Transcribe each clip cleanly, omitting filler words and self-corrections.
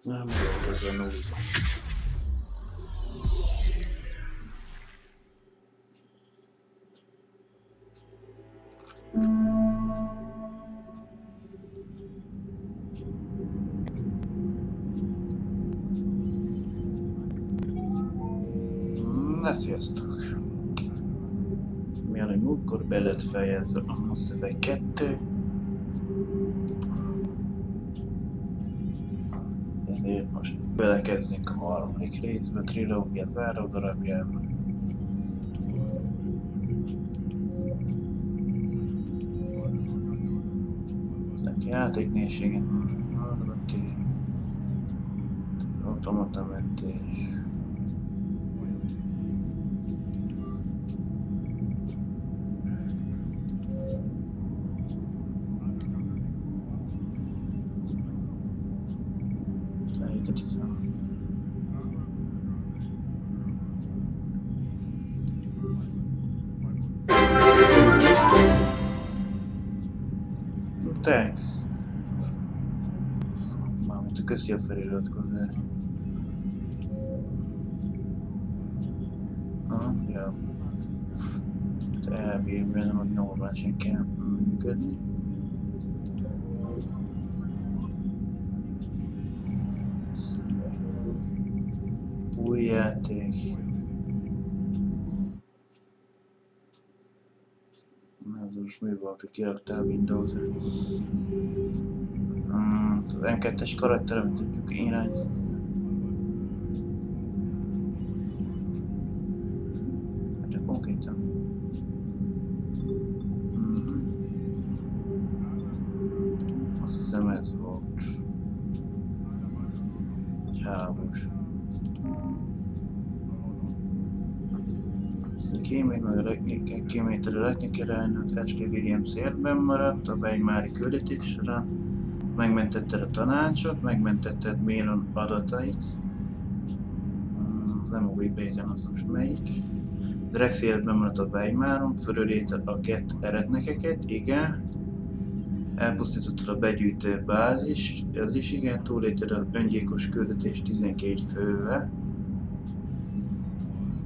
Nem volt ez a null. Na, sziasztok! Mielőtt múltkor be lett fejezve a szöveg 2, ezért most belekezdünk a harmadik részbe, a trilógia záró darabjába. Neki játéknézségen harmadik, automata mentés. Thanks. Mármint a köszi a feliratkozás. Ja. Elvégben, hogy normálisan kell működni. Új játék. Ez most mi volt, hogy kiraktál Windows-ra? Az M2-es karakterem tudjuk irányítani. De konkrétan. Azt hiszem ez volt. Egy háborús. Kémét meg a kémétre rakni kell állnod, Ashley Williams életben maradt a Weimári küldetésre, megmentetted a tanácsot, megmentetted Mélon adatait, nem új bézen az most melyik. Drex életben maradt a Weimáron, fölöléted a kett eretnekeket, igen. Elpusztítottad a begyűjtő bázist, ez is igen, túlélted a öngyilkos küldetést 12 fővel.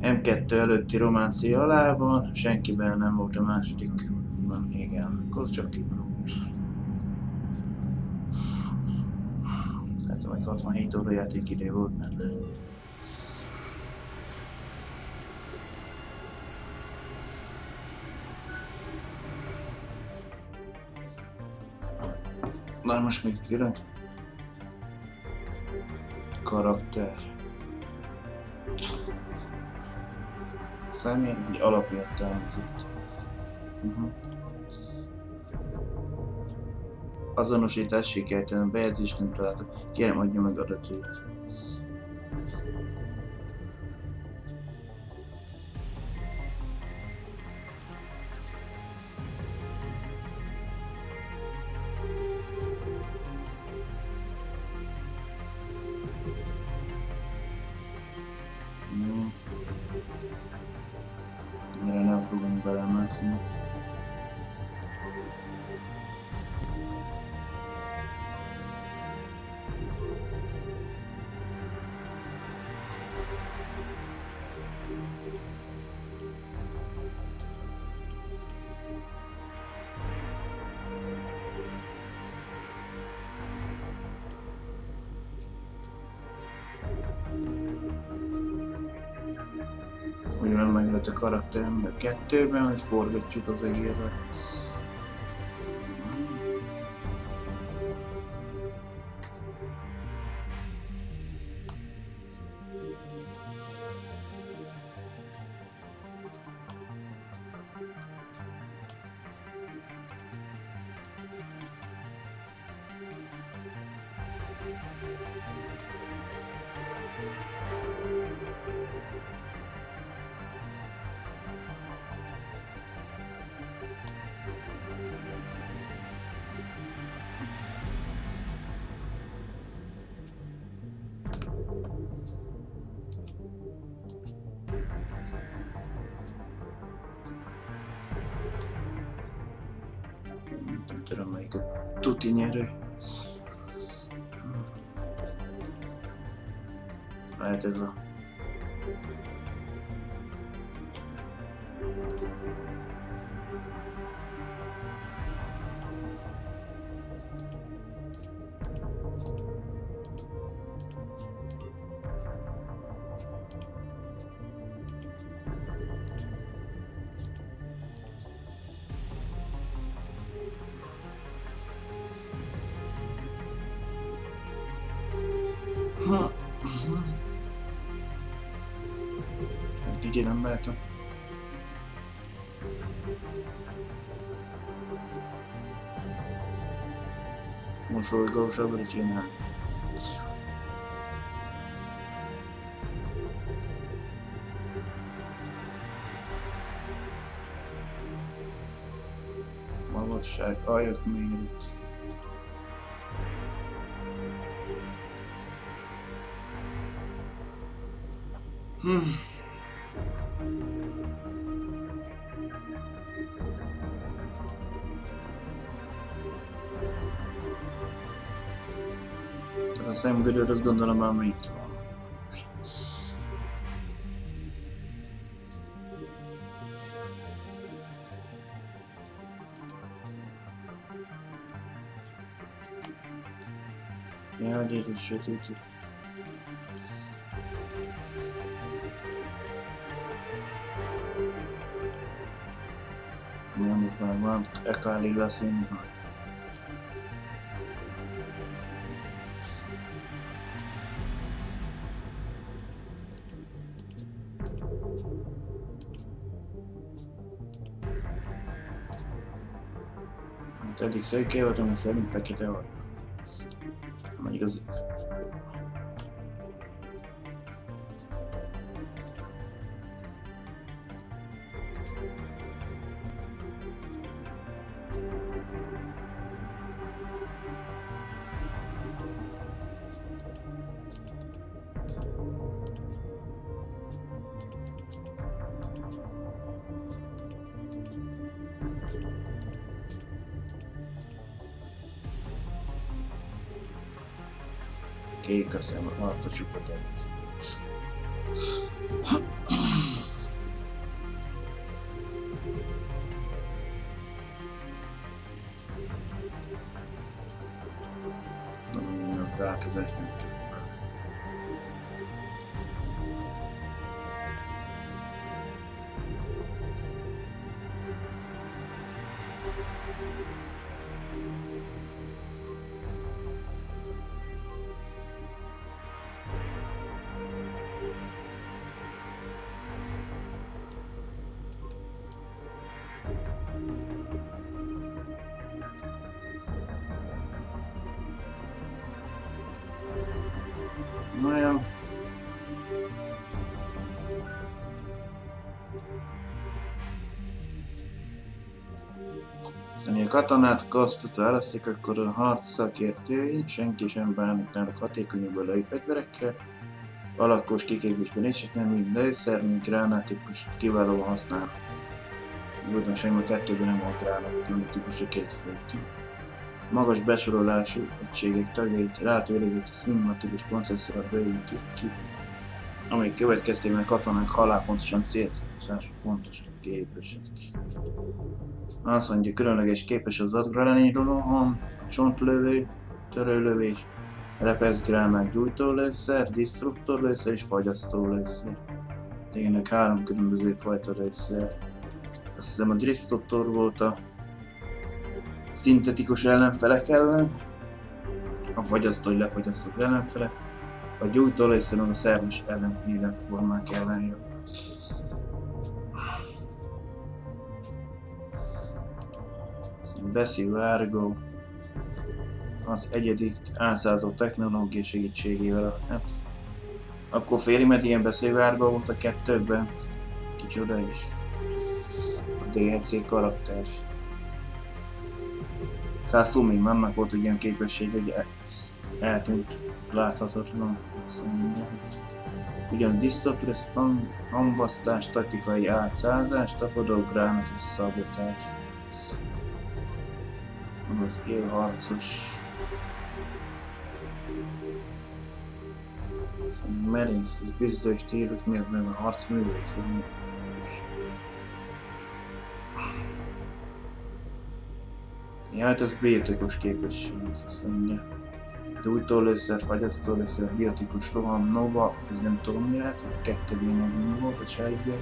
M2 előtti románcia alá van, senkiben nem volt a második. Van, igen, akkor csak így volt. Hát meg 67 óra játékidő volt benne. Na most még külön. Karakter. Személy, vagy alapértelmezott. Azonosítás sikertelen, bejegyzést nem találtak. Kérem, adja meg adatait. Mire nem fogunk belemászni. Ugyan meg lett a karakterem a 2-ben, hogy forgatjuk az egérre. Nem tudom melyik a tuti nyerő. lehet ez a... Így nem lehetem. Mosolygósabbra csinál. Magasság, ajak méret. A szemgörőt azt gondolom már itt van. Ja, gyere, sötét. Nem, most már van, elég lesz én. Eddig szöke voltam, most eddig fekete vagy. Mondjuk az... Kék a szem, arca csupa természet. Nem, a találkozást nem tudjuk. Na jó. Aztán a katonát kasztot választik, akkor a harc szakértői, senki sem bánik náluk hatékonyabb lői fegyverekkel, alakos kiképzésben és nem mind lőszer, mint gránátípust kiválóan használnak. Újdonságban a kettőben nem volt gránát típusra készült. Magas besorolású egységek tagjait rátőlegít a szimmatikus processzorra beépítik ki, amely következtében a katonák halálpontosan célzású pontosan képesedik. Azt mondja, különleges képes az adgraníroló, csontlövő, törőlövés, repeszgránát gyújtólőszer, disztruktorlőszer és fagyasztólőszer. Tényleg 3 különböző fajta lőszer. Azt hiszem a disztruktor volt a szintetikus ellenfelek ellen, a fagyasztó, hogy lefagyasztott ellenfelek, a gyújtólőszer a szerves ellenformák ellen jön. BioWare az egyedi átszázó technológia segítségével, hát akkor félig, mert ilyen BioWare volt a kettőben, kicsoda is a DLC karakter. Kasumi, annak volt egy ilyen képesség, hogy eltűnt láthatatlan. Ugyan disztopres, hamvasztás, taktikai átszázás, tapadó, gránátos szabotás. Az élharcos. Merész, küzdő stílus, miért meg a harcművész. Ja, hát ez biotikus képesség, azt mondja. Gyújtólőszer, fagyasztólőszer, biotikus roham, nova, ez nem tudom mi lehet, 2B volt a sejtből.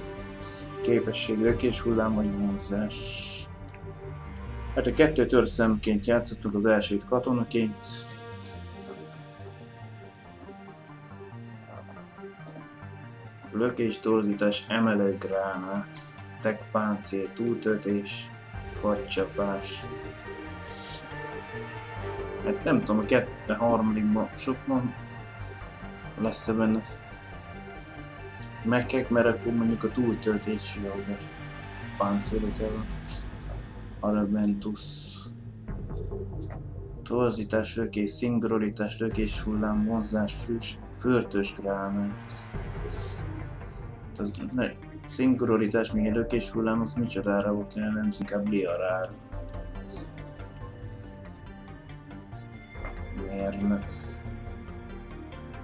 Képesség, lökés, hullám vagy vonzás. Hát a 2 törzszemként játszottuk az elsőt katonaként. Lökés, torzítás, emelő gránát, tech páncél, túltöltés, fagycsapás. Hát nem tudom, a harmadikban sok van, lesz-e benne mekek, mert akkor mondjuk a túltöltési a páncélok el. Arabentus. Torzítás, lökés, szingolitás, lökés, hullám, vonzás, fürtös gránát. Az szingolitás, még egy lökés hullám, az micsodára volt jellemző, inkább liarára. Mérnök.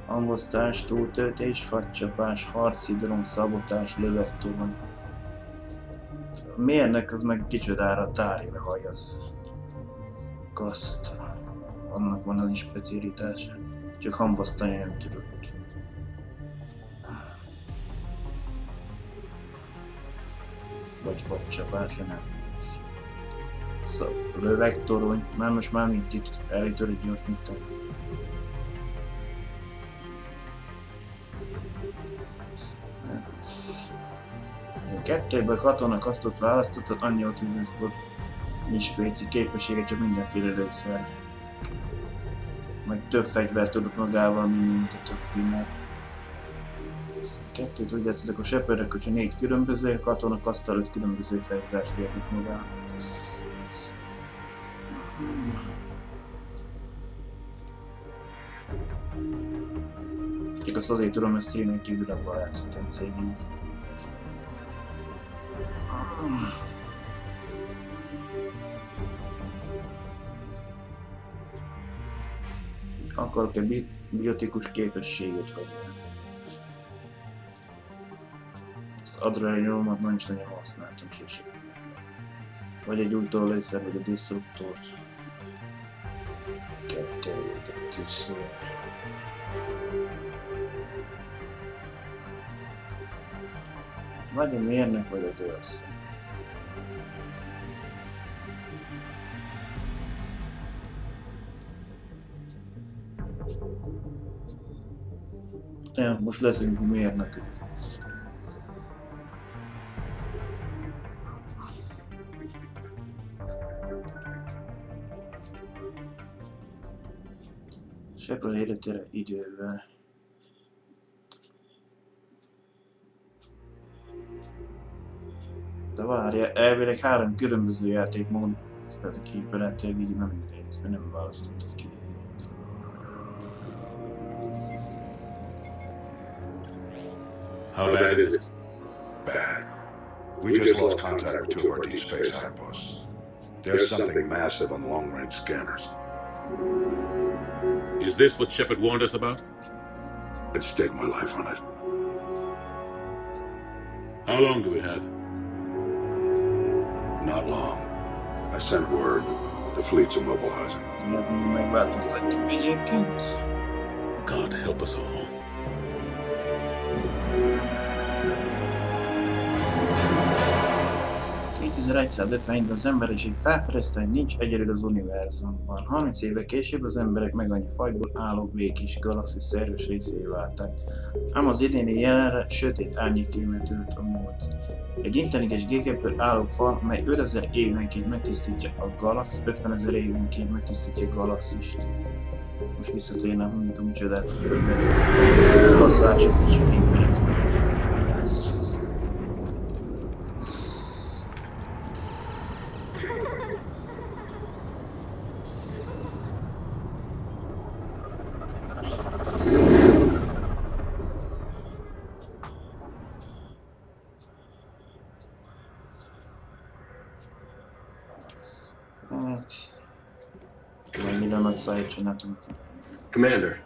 Hangosztás, túltöltés, fagycsapás, harcidrom, szabotás, lövegtorony. A mérnök az meg kicsodára tárgyra hajaz. Kaszt. Annak van az is specialitása. Csak hamvasztani nem tudod. Vagy fagycsapása nem. Szóval lövegtorony. Már most már mint itt elítődik gyors, mint te. Kettőből katonak azt ott választottad, annyi ott, hogy akkor nincs péti képessége, csak mindenféle lőszer. Meg több fegyvert tudok magával, mint a többinek. Kettőt úgy játszatok a seperek, hogyha 4 különböző katonak, azt 5 különböző fegyvert férnek magával. Csak azt azért tudom, hogy streamen kívül abban játszottam cégén. Akarok egy biotikus képességet hagyni. Az adrenalinomat nem is nagyon használtam sosem. Vagy egy újtólőszer, vagy a disztruktort. Vagy a mérnök, vagy az őrsz. Ja, most leszünk mérnökök. Seppel életére idővel. De várja, elvileg 3 különböző játékmód ezekben lettél így nem mindegy, mert nem választottad ki. How bad is it? Bad. We just lost contact with 2 of our deep space outposts. There's something massive on long-range scanners. Is this what Shepard warned us about? I'd stake my life on it. How long do we have? Not long. I sent word. The fleet's immobilizing. Megváltoztatjuk egyébként. God help us all. ...2150-ben az emberiség felfedezte, hogy nincs egyedül az univerzumban. 30 éve később az emberek meg annyi fajból álló békés galaxis szerves részévé váltak. Ám az idéni jelenre sötét árnyékkémmel tölt a múlt. Egy intelligens gépekből álló fal, mely 5000 évenként megtisztítja a galaxis, 50 000 évenként megtisztítja a galaxist. Most visszatérnem, mondjuk a micsodát fölvetett. Hasszások és emberek. Commander,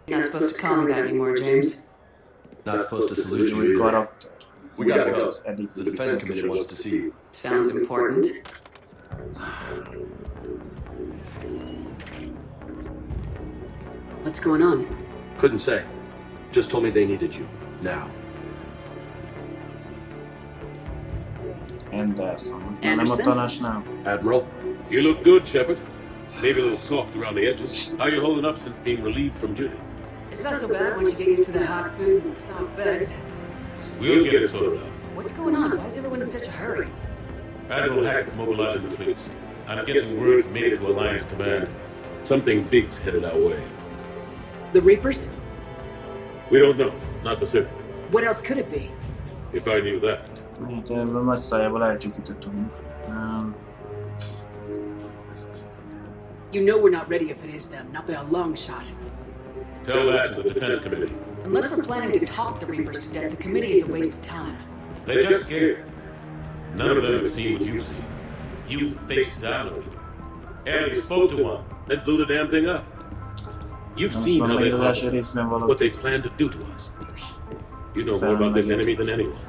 You're not supposed to call me that anymore, James. Not supposed to salute you Új either. karakter. We gotta go. Az eddig The defense committee wants to see you. Sounds important. What's going on? Couldn't say. Just told me they needed you. Now. Anderson. Nem a Anderson? tanácsnál. Admiral, You look good, Shepard. Maybe a little soft around the edges. How you holding up since being relieved from duty? It's not so bad once you get used to the hot food and soft beds. We'll get it sorted out. What's going on? Why is everyone in such a hurry? Admiral Hackett's mobilizing the fleets. I'm guessing word's made it to Alliance Command. Something big's headed our way. The Reapers? We don't know. Not for certain. What else could it be? If I knew that. Hát ebből nagy szájából elcsúfítottunk. You know we're not ready if it is them, not by a long shot. Tell that to the Defense Committee. Unless we're planning to talk the Reapers to death, the committee is a waste of time. They're just scared. None of them have seen what you've seen. You faced down a Reaper. Hell, you spoke to one. Then blew the damn thing up. You've Most seen van how they még az első harm us, részben what valaki. they plan to do to us. You know more about this enemy than anyone.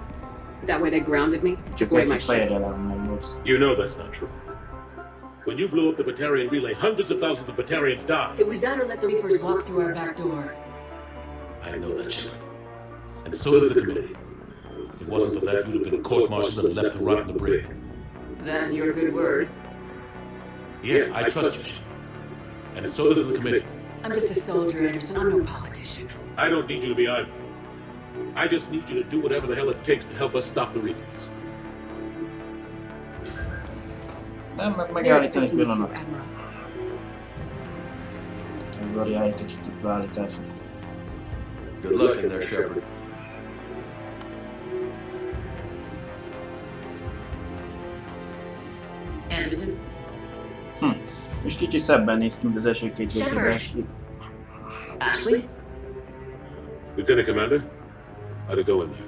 That way they grounded me? Csak Way egy my shit. fejedelem meg volt. You know that's not true. When you blew up the Batarian relay, hundreds of thousands of Batarians died. It was that or let the Reapers walk through our back door. I know that, Shepard. And so does the committee. If it wasn't for that, you'd have been court-martialed and left to rot in the brig. Then your good word. Yeah, I trust you, Shepard. And so does the committee. I'm just a soldier, Anderson. I'm no politician. I don't need you to be either. I just need you to do whatever the hell it takes to help us stop the Reapers. Nem, meg They're megállítani egy expecting me to, pillanat. Admiral. Ebből állítjuk beállításunk. good luck in there, Shepard. Anderson? És kicsit szebben néz ki, mint az első két részben Ashley. Ashley? Lieutenant Commander, how'd it go in there?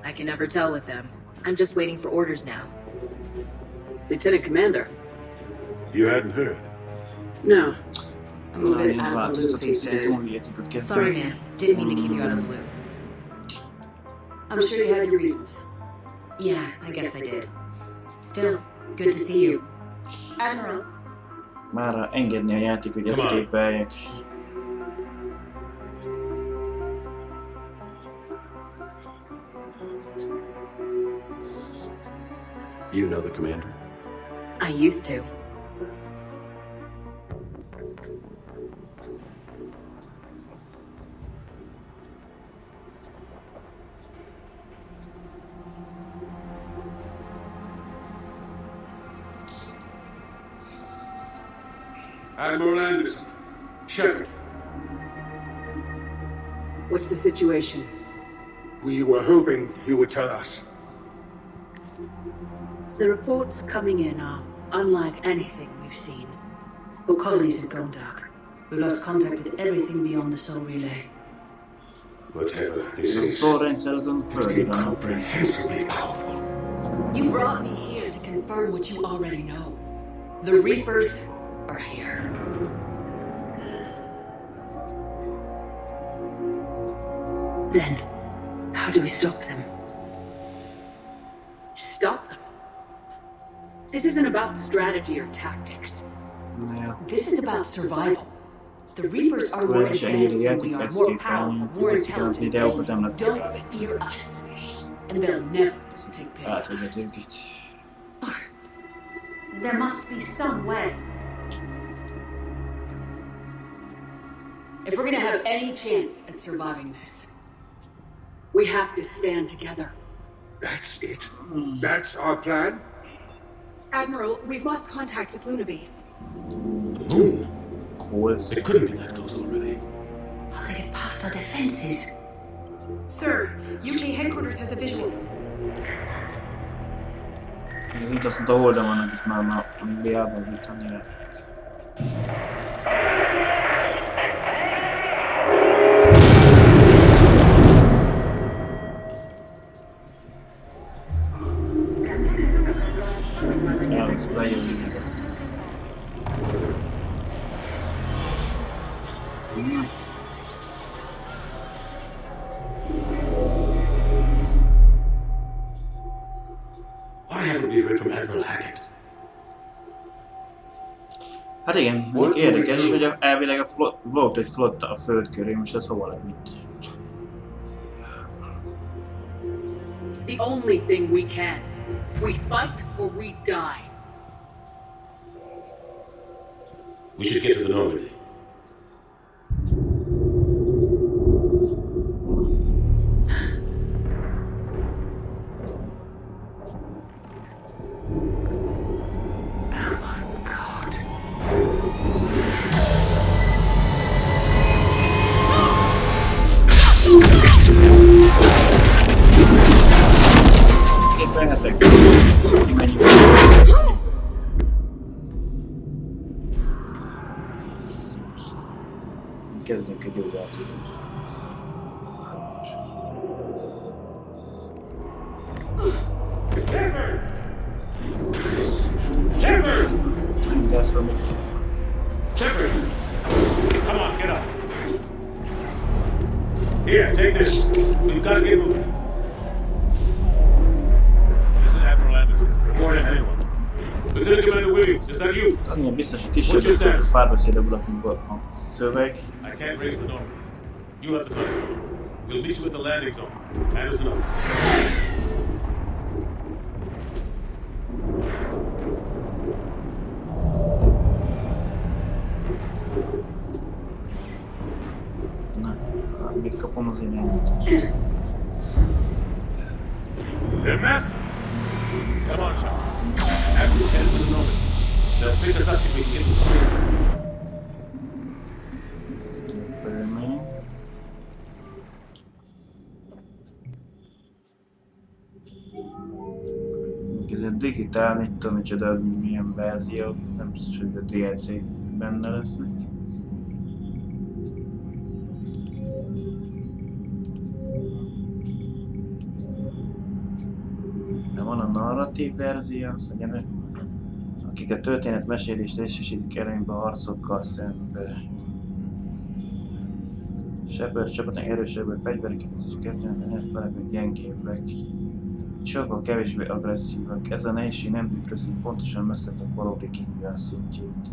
I can never tell with them. I'm just waiting for orders now. Lieutenant Commander? You hadn't heard. No. I'm a Na, bit nézd, out of the loop változtatunk, these szinte days. túlvihetjük a Sorry, kezdőt. man. Didn't mean to keep you out of the loop. I'm sure you had your reasons. Yeah, I guess I did. Still, good to see you. Admiral, Már engedni a játék, hogy Come on. escape-eljek. You know the commander? I used to. Admiral Anderson. Shepard, What's the situation? we were hoping you would tell us. the reports coming in are unlike anything we've seen. The colonies have gone dark. We've lost contact with everything beyond the Sol Relay. Whatever this A is, szórrendszer azon it's földön van. incomprehensibly powerful. You brought me here to confirm what you already know. The Reapers are here. Then, how do we stop them? Stop them. This isn't about strategy or tactics. Ja. This is about survival. The Reapers are more Olyan is advanced engedi than we játék are, more escape-elni, powerful, more hogy a videókat nem intelligent. They lehet don't fear us. And they'll never take pity on us. átvezetők itt. There must be some way. If we're gonna have any chance at surviving this, we have to stand together. That's it. That's our plan? Admiral, we've lost contact with Luna Base. The moon? Hol? It couldn't be that close already. How they get past our defenses? Sir, UK headquarters has a visual. Ez itt azt mondta, oldal vannak, és már Angliában vitani el. Elhoz bejönni. we heard from Admiral Hackett. Hát igen, mondjuk érdekes, hogy elvileg volt egy flotta a föld köré, most ez hova lett mit? The only thing we can. We fight or we die. We should get to the Normandy. Szképelhetek? Kimenjük. Kezdjünk egy órátírót. Shepard! Come on, get up. Here, take this. We've got to get moving. This is Admiral Anderson. Reporting anyone. Lieutenant Commander Williams, is that you? Annyian biztos, hogy kisebb párbeszédbe lakunk a szöveg. I can't raise the Normandy. You have the contact. We'll meet you at the landing zone. Anderson up. Na, még kapom az irányítást. They're massive. Come on, Sean. Admiral's headed to the Normandy. They'll pick us up if we can get to the spaceport. Fölmenni. Ez egy digitál, mit tudom, micsoda, milyen verzió, nem biztos, hogy a DLC benne lesznek. De van a narratív verzió, azt mondja, akik a történetmesélést részesítik előnybe a harcokkal szembe. Shepard csapatnak erősebből fegyvereket és kettőnek feleknek gyengébbek. Sokkal kevésbé agresszívak. Ez a nehézség nem tükrözi pontosan messzefek valódi kihívás szintjét.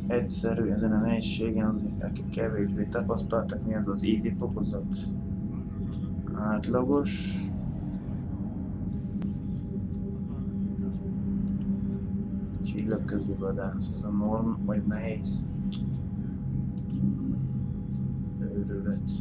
Egyszerű ezen a nehézségen azért, akik kevésbé tapasztaltak, mi az az easy fokozat. Átlagos. Csillagközi vadász, ez a norm, vagy nehéz. Őrület.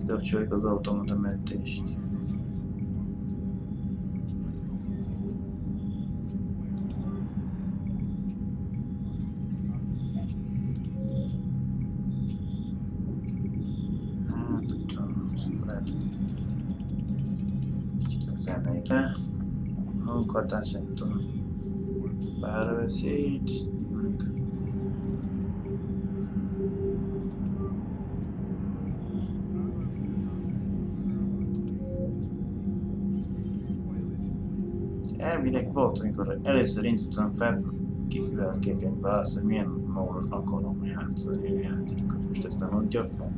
Kapcsoljuk az automata mentést. Hát, nem tudom, lehet kicsit a zenébe. Hanghatás, nem tudom. Párbeszéd. Elvileg volt, amikor először indítottam fel, kifülelkék egy választ, hogy milyen módon akarom játszani a játékot. Most ezt nem adja fel.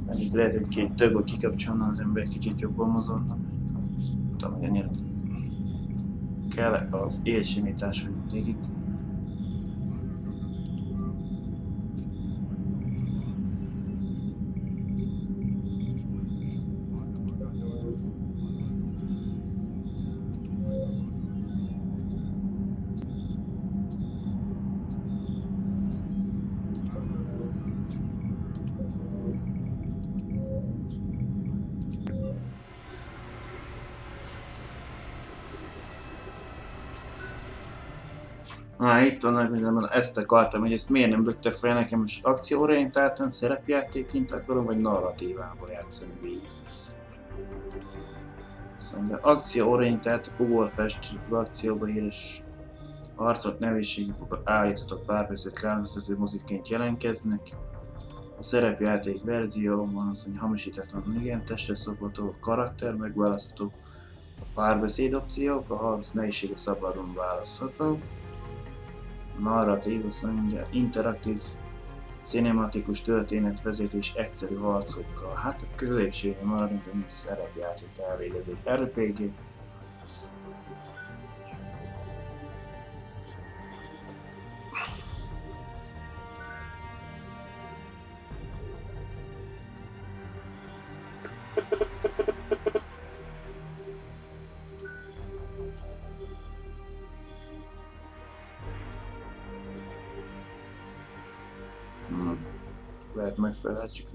Eddig lehet, hogy két többől kikapcsolna az ember, kicsit jobban mozogna. Nem tudom, hogy ennyire kell az élsimítás, hogy végig Itt van nagy mindenben, ezt akartam, hogy ezt miért nem lőtte fel nekem, most akcióorientáltan szerepjátékként akarom, vagy narratívában játszani végig. Szóval akcióorientált ugorfest akcióba híres arcot nevéségi fog állítatott párbeszéd kárhoztató mozikként jelenkeznek. A szerepjáték verzióban az, hogy hamisítatlan igen, testre szabható karakter megválasztható, a párbeszéd opciók, a harc nehézsége szabadon választható. Narratív, azt mondja, interaktív, cinematikus történetvezetés egyszerű harcokkal. Hát a középségben maradunk, hogy szerepjáték elvégez egy RPG. Lehet megfelelhetjük.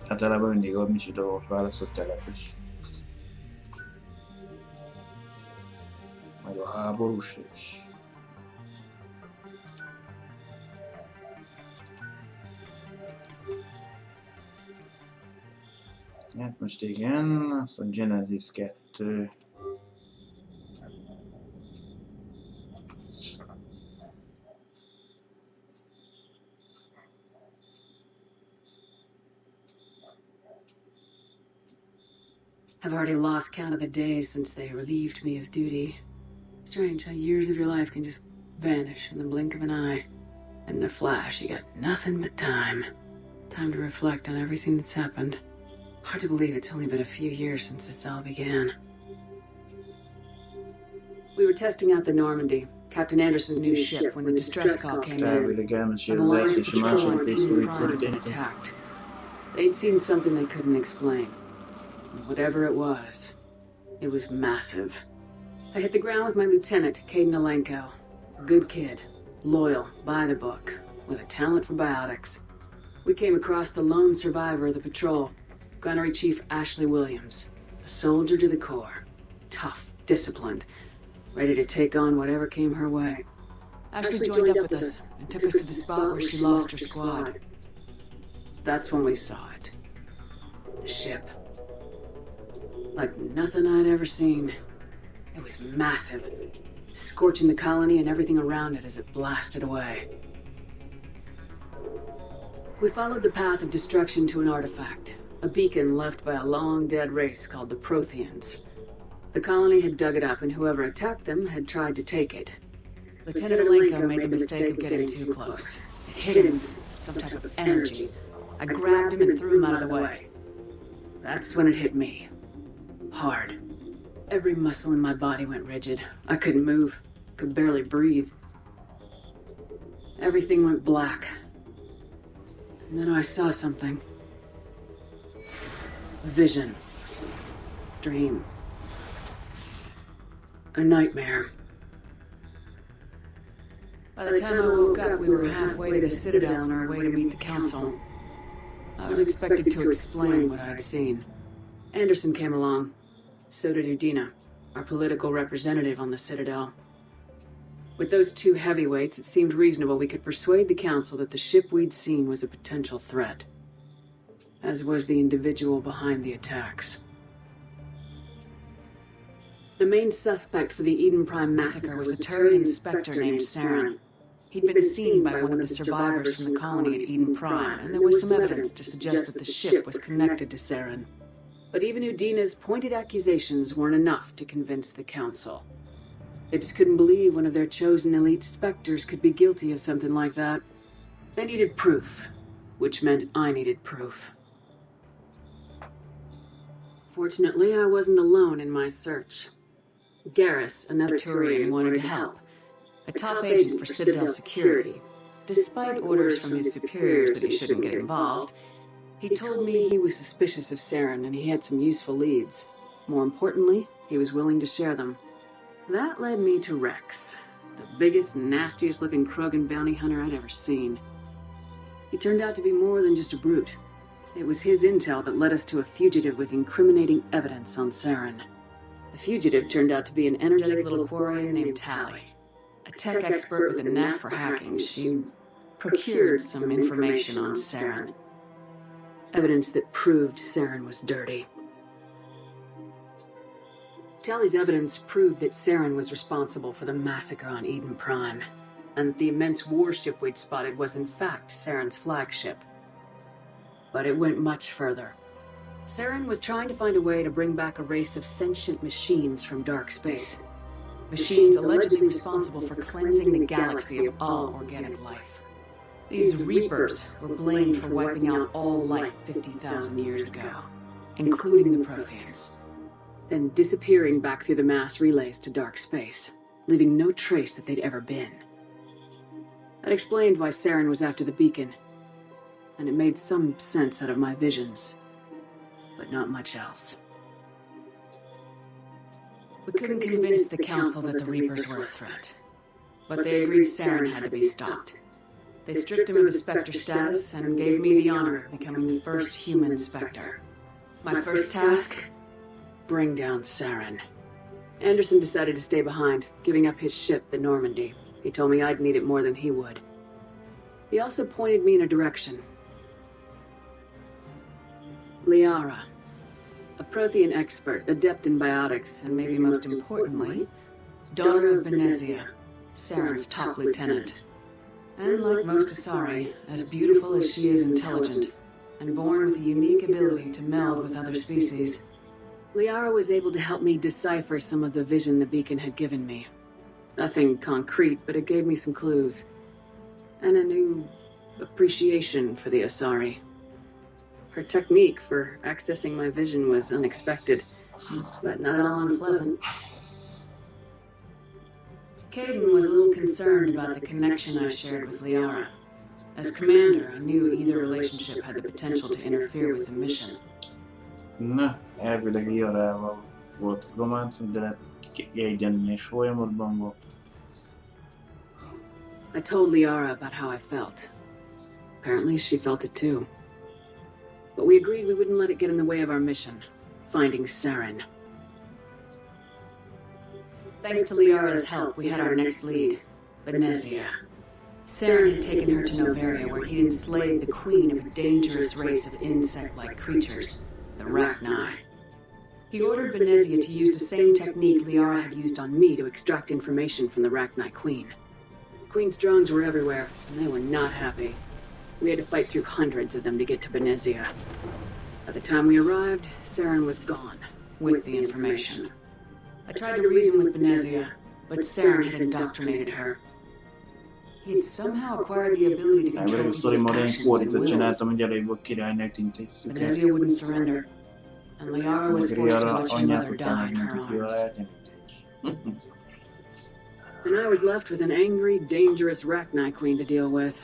Általában mindig a micsoda válaszott telepes. Meg a háborús is. Hát most igen, azt a Genesis 2. I've already lost count of the days since they relieved me of duty. Strange how years of your life can just vanish in the blink of an eye. And in a flash, you got nothing but time. Time to reflect on everything that's happened. Hard to believe it's only been a few years since this all began. We were testing out the Normandy, Captain Anderson's new ship, when the distress call came in. And the Alliance patrol and Eden Prime had been attacked. They'd seen something they couldn't explain. And whatever it was massive. I hit the ground with my lieutenant, Caden Alenko. A good kid, loyal, by the book, with a talent for biotics. We came across the lone survivor of the patrol, Gunnery Chief Ashley Williams, a soldier to the core, tough, disciplined, ready to take on whatever came her way. Ashley joined up with us and took us to the spot where she lost her squad. That's when we saw it. The ship. Like nothing I'd ever seen. It was massive, scorching the colony and everything around it as it blasted away. We followed the path of destruction to an artifact. A beacon left by a long-dead race called the Protheans. The colony had dug it up, and whoever attacked them had tried to take it. Lieutenant Alenko made the mistake of getting too close. It hit him with some type of energy. I grabbed him and threw him out of the way. That's when it hit me. Hard. Every muscle in my body went rigid. I couldn't move, could barely breathe. Everything went black. And then I saw something. A vision. Dream. A nightmare. By the time I woke up, we were halfway to the Citadel on our way to meet the Council. I was expected to explain what I'd seen. Anderson came along. So did Udina, our political representative on the Citadel. With those two heavyweights, it seemed reasonable we could persuade the Council that the ship we'd seen was a potential threat. As was the individual behind the attacks. The main suspect for the Eden Prime massacre was a Turian Spectre named Saren. He'd been seen by one of the survivors from the colony at Eden Prime, and there was some evidence to suggest that the ship was connected to Saren. But even Udina's pointed accusations weren't enough to convince the Council. They just couldn't believe one of their chosen elite Spectres could be guilty of something like that. They needed proof, which meant I needed proof. Fortunately, I wasn't alone in my search. Garrus, another Turian, wanted to help. A top agent for Citadel security. Despite orders from his superiors that he shouldn't get involved, he told me he was suspicious of Saren and he had some useful leads. More importantly, he was willing to share them. That led me to Rex, the biggest, nastiest looking Krogan bounty hunter I'd ever seen. He turned out to be more than just a brute. It was his intel that led us to a fugitive with incriminating evidence on Saren. The fugitive turned out to be an energetic little quarian named Tally. A tech expert with a knack for hacking, she procured some information on Saren. Evidence that proved Saren was dirty. Tally's evidence proved that Saren was responsible for the massacre on Eden Prime, and the immense warship we'd spotted was in fact Saren's flagship. But it went much further. Saren was trying to find a way to bring back a race of sentient machines from dark space. Machines allegedly responsible for cleansing the galaxy of all organic life. These Reapers were blamed for wiping out all life 50,000 years ago, including the Protheans, then disappearing back through the mass relays to dark space, leaving no trace that they'd ever been. That explained why Saren was after the beacon, and it made some sense out of my visions, but not much else. We couldn't convince the Council that the Reapers were a threat, but they agreed Saren had to be stopped. They stripped him of his Spectre status and gave me the honor of becoming the first human Spectre. My first task? Bring down Saren. Anderson decided to stay behind, giving up his ship, the Normandy. He told me I'd need it more than he would. He also pointed me in a direction. Liara, a Prothean expert, adept in biotics, and maybe most importantly, daughter of Benezia, Saren's top lieutenant. And like most Asari, as beautiful as she is intelligent, and born with a unique ability to meld with other species, Liara was able to help me decipher some of the vision the beacon had given me. Nothing concrete, but it gave me some clues. And a new appreciation for the Asari. Her technique for accessing my vision was unexpected, but not all unpleasant. Caden was a little concerned about the connection I shared with Liara. As commander, I knew either relationship had the potential to interfere with the mission. Na, elvileg Liarával volt románcom, de egyenlően is folyamatban volt. I told Liara about how I felt. Apparently she felt it too. But we agreed we wouldn't let it get in the way of our mission, finding Saren. Thanks to Liara's help, we had our next lead, Benezia. Saren had taken her to Noveria, where he'd enslaved the queen of a dangerous race of insect-like creatures, the Rachni. He ordered Benezia to use the same technique Liara had used on me to extract information from the Rachni queen. The queen's drones were everywhere, and they were not happy. We had to fight through hundreds of them to get to Benezia. By the time we arrived, Saren was gone, with the information. I tried to reason with Benezia, but Saren had indoctrinated her. He had somehow acquired the ability to control people's actions and wills. Benezia wouldn't surrender, and Liara was forced to watch her mother die in her arms. And I was left with an angry, dangerous Rachni queen to deal with.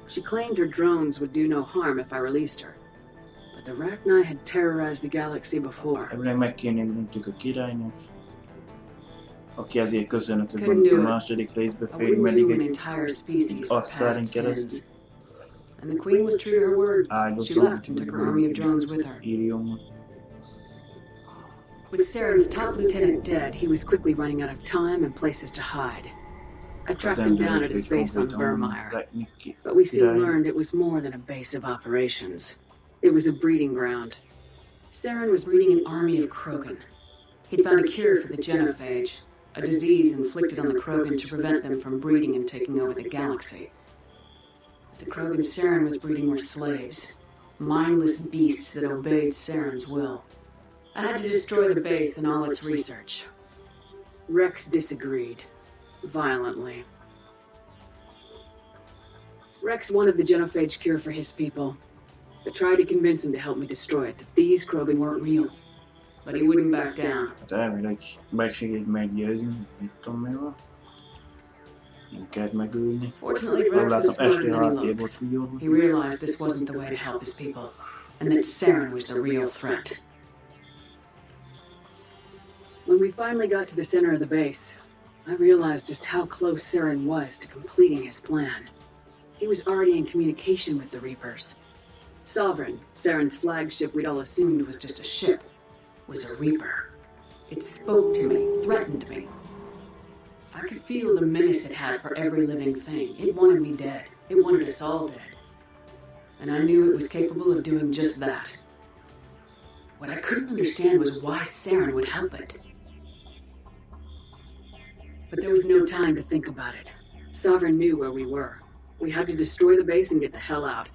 She claimed her drones would do no harm if I released her. But the Rachni had terrorized the galaxy before. Aki azért köszönetet mondott a második részbe félig egy asszárin keresztül. And the queen was true to her word. She left and took her army of drones with her. With Saren's top lieutenant dead, he was quickly running out of time and places to hide. I tracked him down at his base on Vermeer, but we soon learned it was more than a base of operations. It was a breeding ground. Saren was breeding an army of Krogan. He'd found a cure for the genophage, a disease inflicted on the Krogan to prevent them from breeding and taking over the galaxy. The Krogan Saren was breeding were slaves, mindless beasts that obeyed Saren's will. I had to destroy the base and all its research. Rex disagreed, violently. Rex wanted the genophage cure for his people. I tried to convince him to help me destroy it, that these Krogan weren't real. But he wouldn't back down. Hát elvileg megsikerült meggyőzni, mit tudom mi van. Nem kellett megülni. Fortunately, Rex is smarter than he looks. He realized this wasn't the way to help his people, and that Saren was the real threat. When we finally got to the center of the base, I realized just how close Saren was to completing his plan. He was already in communication with the Reapers. Sovereign, Saren's flagship we'd all assumed was just a ship, was a Reaper. It spoke to me, threatened me. I could feel the menace it had for every living thing. It wanted me dead. It wanted us all dead. And I knew it was capable of doing just that. What I couldn't understand was why Saren would help it. But there was no time to think about it. Sovereign knew where we were. We had to destroy the base and get the hell out.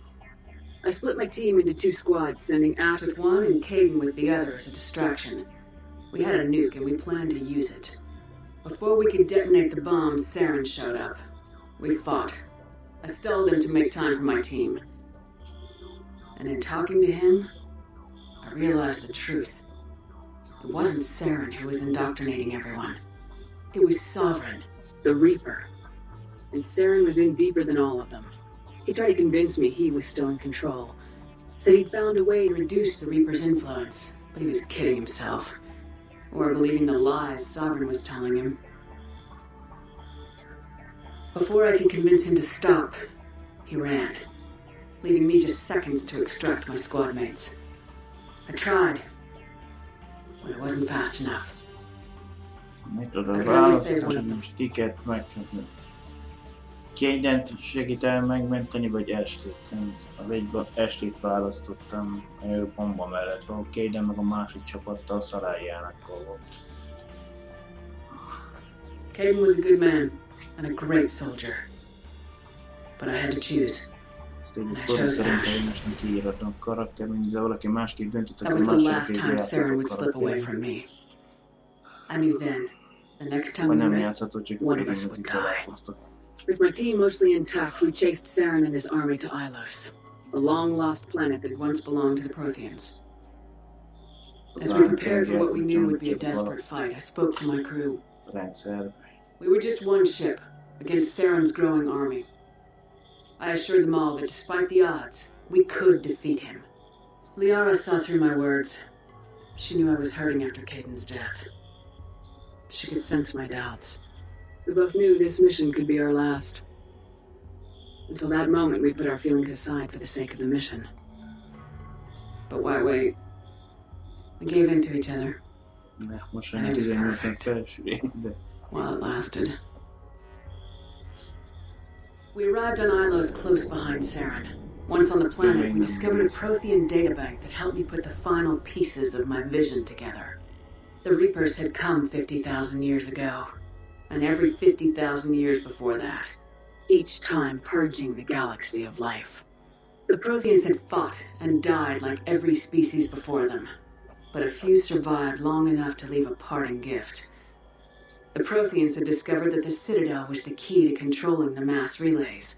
I split my team into 2 squads, sending Ash with one and Caden with the other as a distraction. We had a nuke and we planned to use it. Before we could detonate the bomb, Saren showed up. We fought. I stalled him to make time for my team. And in talking to him, I realized the truth. It wasn't Saren who was indoctrinating everyone. It was Sovereign, the Reaper. And Saren was in deeper than all of them. He tried to convince me he was still in control. Said he'd found a way to reduce the Reaper's influence, but he was kidding himself. Or believing the lies Sovereign was telling him. Before I could convince him to stop, he ran, leaving me just seconds to extract my squad mates. I tried, but it wasn't fast enough. Mit tudod választani, most kiket megkötni? Caden-t segít megmenteni, vagy Ashley-t? Az egyben Ashley-t választottam, ő bomba mellett van. Caden meg a másik csapattal Szaráljánakkal volt. Caden was a good man and a great soldier. But I had to choose. Ezt én is tudom, szerintem én most nem kiíratom a karakter, mint de valaki másképp döntött, That was the last time Saren would slip away from me. I knew then, the next time we met, one of us would die. With my team mostly intact, we chased Saren and his army to Ilos, a long-lost planet that once belonged to the Protheans. As we prepared for what we knew would be a desperate fight, I spoke to my crew. We were just one ship, against Saren's growing army. I assured them all that despite the odds, we could defeat him. Liara saw through my words. She knew I was hurting after Caden's death. She could sense my doubts. We both knew this mission could be our last. Until that moment, we put our feelings aside for the sake of the mission. But why wait? We gave in to each other. And it was perfect. While it lasted. We arrived on Ilos close behind Saren. Once on the planet, we discovered a Prothean databank that helped me put the final pieces of my vision together. The Reapers had come 50,000 years ago, and every 50,000 years before that, each time purging the galaxy of life. The Protheans had fought and died like every species before them, but a few survived long enough to leave a parting gift. The Protheans had discovered that the Citadel was the key to controlling the mass relays.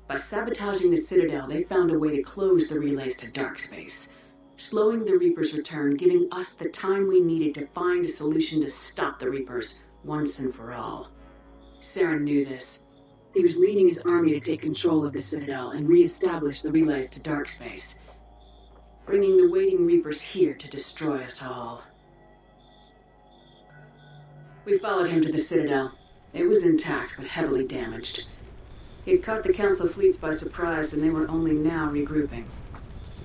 By sabotaging the Citadel, they found a way to close the relays to dark space, slowing the Reapers' return, giving us the time we needed to find a solution to stop the Reapers once and for all. Saren knew this. He was leading his army to take control of the Citadel and re-establish the relays to dark space, bringing the waiting Reapers here to destroy us all. We followed him to the Citadel. It was intact, but heavily damaged. He had caught the Council fleets by surprise, and they were only now regrouping.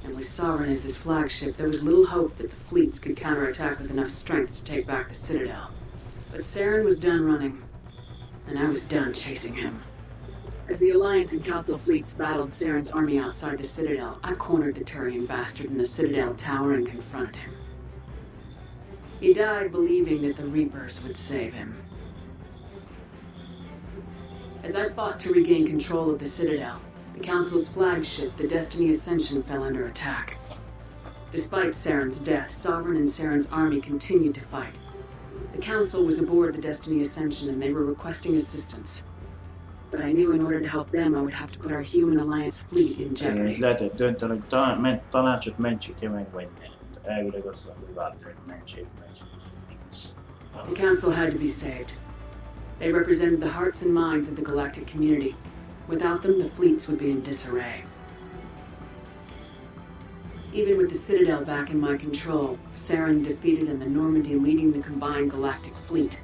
And with Sovereign as his flagship, there was little hope that the fleets could counterattack with enough strength to take back the Citadel. But Saren was done running, and I was done chasing him. As the Alliance and Council fleets battled Saren's army outside the Citadel, I cornered the Turian bastard in the Citadel tower and confronted him. He died believing that the Reapers would save him. As I fought to regain control of the Citadel, the Council's flagship, the Destiny Ascension, fell under attack. Despite Saren's death, Sovereign and Saren's army continued to fight. The Council was aboard the Destiny Ascension and they were requesting assistance. But I knew in order to help them, I would have to put our Human Alliance fleet in jeopardy. Lehetett dönteni, hogy tanácsot mentsük-e meg, vagy nem. Elvileg azt mondom, hogy várjuk, hogy mentsék meg. The Council had to be saved. They represented the hearts and minds of the galactic community. Without them, the fleets would be in disarray. Even with the Citadel back in my control, Saren defeated and the Normandy leading the combined galactic fleet,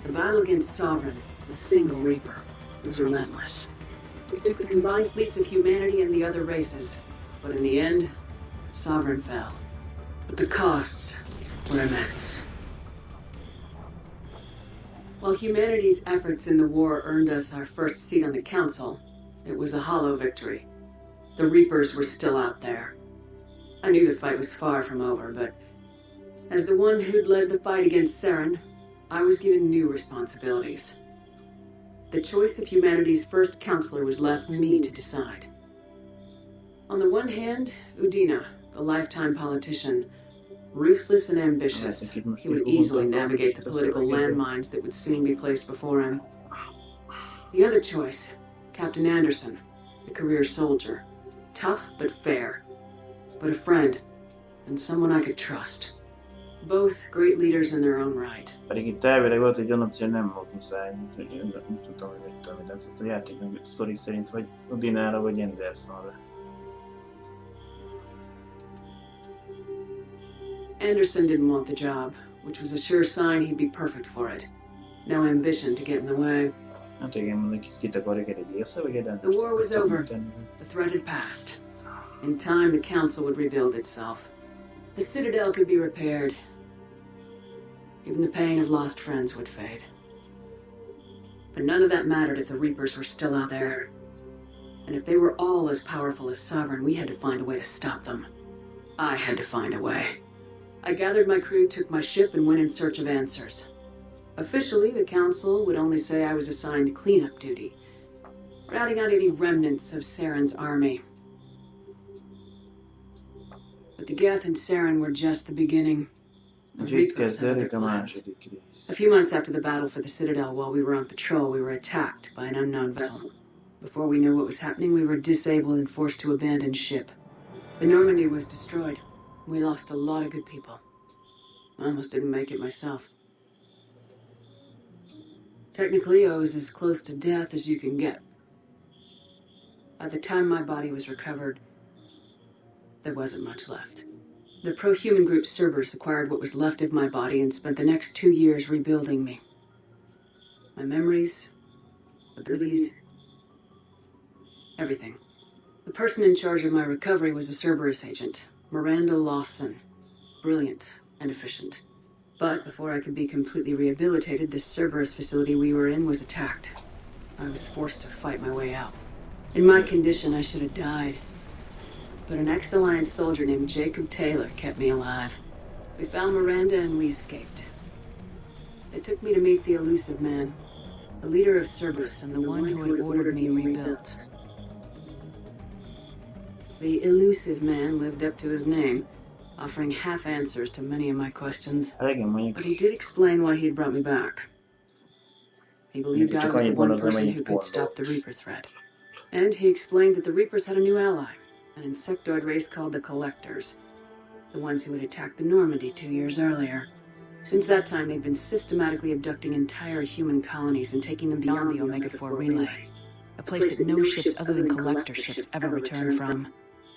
the battle against Sovereign, the single Reaper, was relentless. We took the combined fleets of humanity and the other races, but in the end, Sovereign fell. But the costs were immense. While humanity's efforts in the war earned us our first seat on the Council, it was a hollow victory. The Reapers were still out there. I knew the fight was far from over, but as the one who'd led the fight against Saren, I was given new responsibilities. The choice of humanity's first counselor was left me to decide. On the one hand, Udina, the lifetime politician, ruthless and ambitious, he would easily navigate the political landmines that would soon be placed before him. The other choice, Captain Anderson, the career soldier, tough but fair, but a friend, and someone I could trust. Both great leaders in their own right. Pedig itt elvileg volt egy olyan opció, nem volt muszáj, úgyhogy én nem tudtam, hogy vettem, de ezt a játék meg sztori szerint vagy Udinára, vagy Andersonra. Anderson didn't want the job, which was a sure sign he'd be perfect for it. No ambition to get in the way. Hát igen, mondjuk kit akarjuk egy érszövegedet. The war was over. The threat had passed. In time, the Council would rebuild itself. The Citadel could be repaired. Even the pain of lost friends would fade. But none of that mattered if the Reapers were still out there. And if they were all as powerful as Sovereign, we had to find a way to stop them. I had to find a way. I gathered my crew, took my ship, and went in search of answers. Officially, the Council would only say I was assigned cleanup duty, routing out any remnants of Saren's army. But the Geth and Saren were just the beginning. A few months after the battle for the Citadel, while we were on patrol, we were attacked by an unknown vessel. Before we knew what was happening, we were disabled and forced to abandon ship. The Normandy was destroyed. We lost a lot of good people. I almost didn't make it myself. Technically, I was as close to death as you can get. By the time my body was recovered, there wasn't much left. The pro-human group Cerberus acquired what was left of my body and spent the next 2 years rebuilding me. My memories, abilities, everything. The person in charge of my recovery was a Cerberus agent, Miranda Lawson. Brilliant and efficient. But before I could be completely rehabilitated, the Cerberus facility we were in was attacked. I was forced to fight my way out. In my condition, I should have died. But an ex-Alliance soldier named Jacob Taylor kept me alive. We found Miranda and we escaped. They took me to meet the Elusive Man, the leader of Cerberus and the one who had ordered me rebuilt. The Elusive Man lived up to his name, offering half answers to many of my questions. But he did explain why he'd brought me back. He believed I was the one person who could stop the Reaper threat. And he explained that the Reapers had a new ally, an insectoid race called the Collectors, the ones who had attacked the Normandy 2 years earlier. Since that time, they'd been systematically abducting entire human colonies and taking them beyond the Omega-4 relay, a place that no ships other than Collector ships ever return from.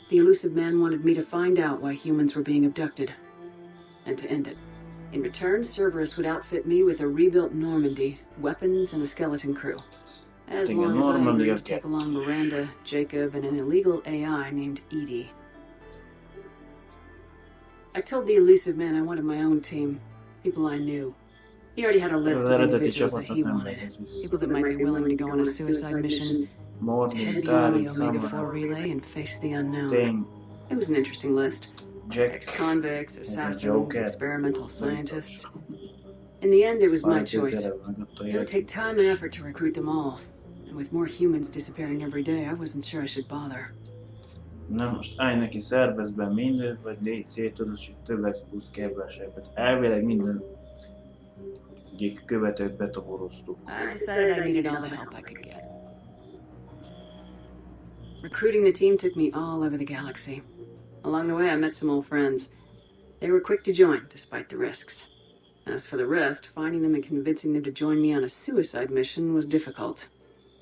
The Elusive Man wanted me to find out why humans were being abducted, and to end it. In return, Cerberus would outfit me with a rebuilt Normandy, weapons, and a skeleton crew. As long as I agreed to take along Miranda, Jacob, and an illegal AI named Edie. I told the Elusive Man I wanted my own team, people I knew. He already had a list of individuals that he wanted, people that might be willing to go on a suicide mission, to head beyond the Omega-4 relay and face the unknown. It was an interesting list. Ex-convicts, assassins, experimental scientists. In the end, it was my choice. It would take time and effort to recruit them all. And with more humans disappearing every day, I wasn't sure I should bother. Na most állj neki, szervezd be mindent, vagy légy céltudatos, hogy többet plusz kevesebet. Elvileg minden egyik követőt betoboroztuk. I decided I needed all the help I could get. Recruiting the team took me all over the galaxy. Along the way, I met some old friends. They were quick to join, despite the risks. As for the rest, finding them and convincing them to join me on a suicide mission was difficult.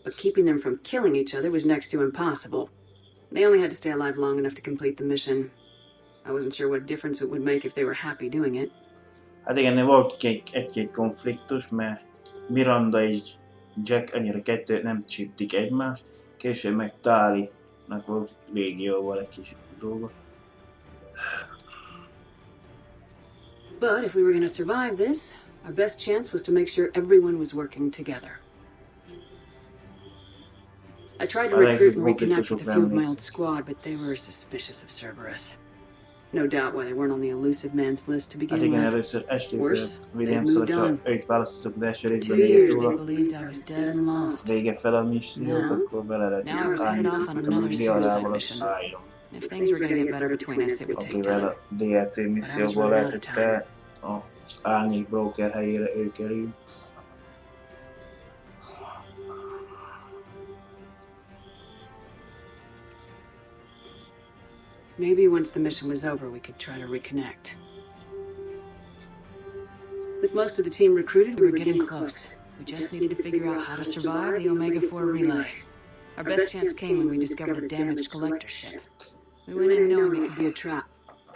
But keeping them from killing each other was next to impossible. They only had to stay alive long enough to complete the mission. I wasn't sure what difference it would make if they were happy doing it. Hát igen, volt egy-két konfliktus, mert Miranda és Jack annyira kettő nem csíptik egymást. Később meg Tálinak volt légióval egy kis dolga. But if we were going to survive this, our best chance was to make sure everyone was working together. I tried to recruit and reconnect with a few of my old squad, but they were suspicious of Cerberus. No doubt why they weren't on the elusive man's list to begin Hát igen, with. először estéfőt Worse, Williams, they moved hogyha on. őt választottuk az első 2 részben, years még they róla believed I was dead and lost. vége fel a missziót, akkor vele lehet, Now I hogy was az headed off on állítottam, another hogy suicide Liarával az mission. álljon. If things were going to get better between us, it would take Akivel time. a DLC misszióból lehetett te az árnyék broker helyére ő kerül. Maybe once the mission was over, we could try to reconnect. With most of the team recruited, we were getting close. We just needed to figure out how to survive the Omega-4 relay. Our best chance came when we discovered a damaged collector ship. We went in knowing it could be a trap,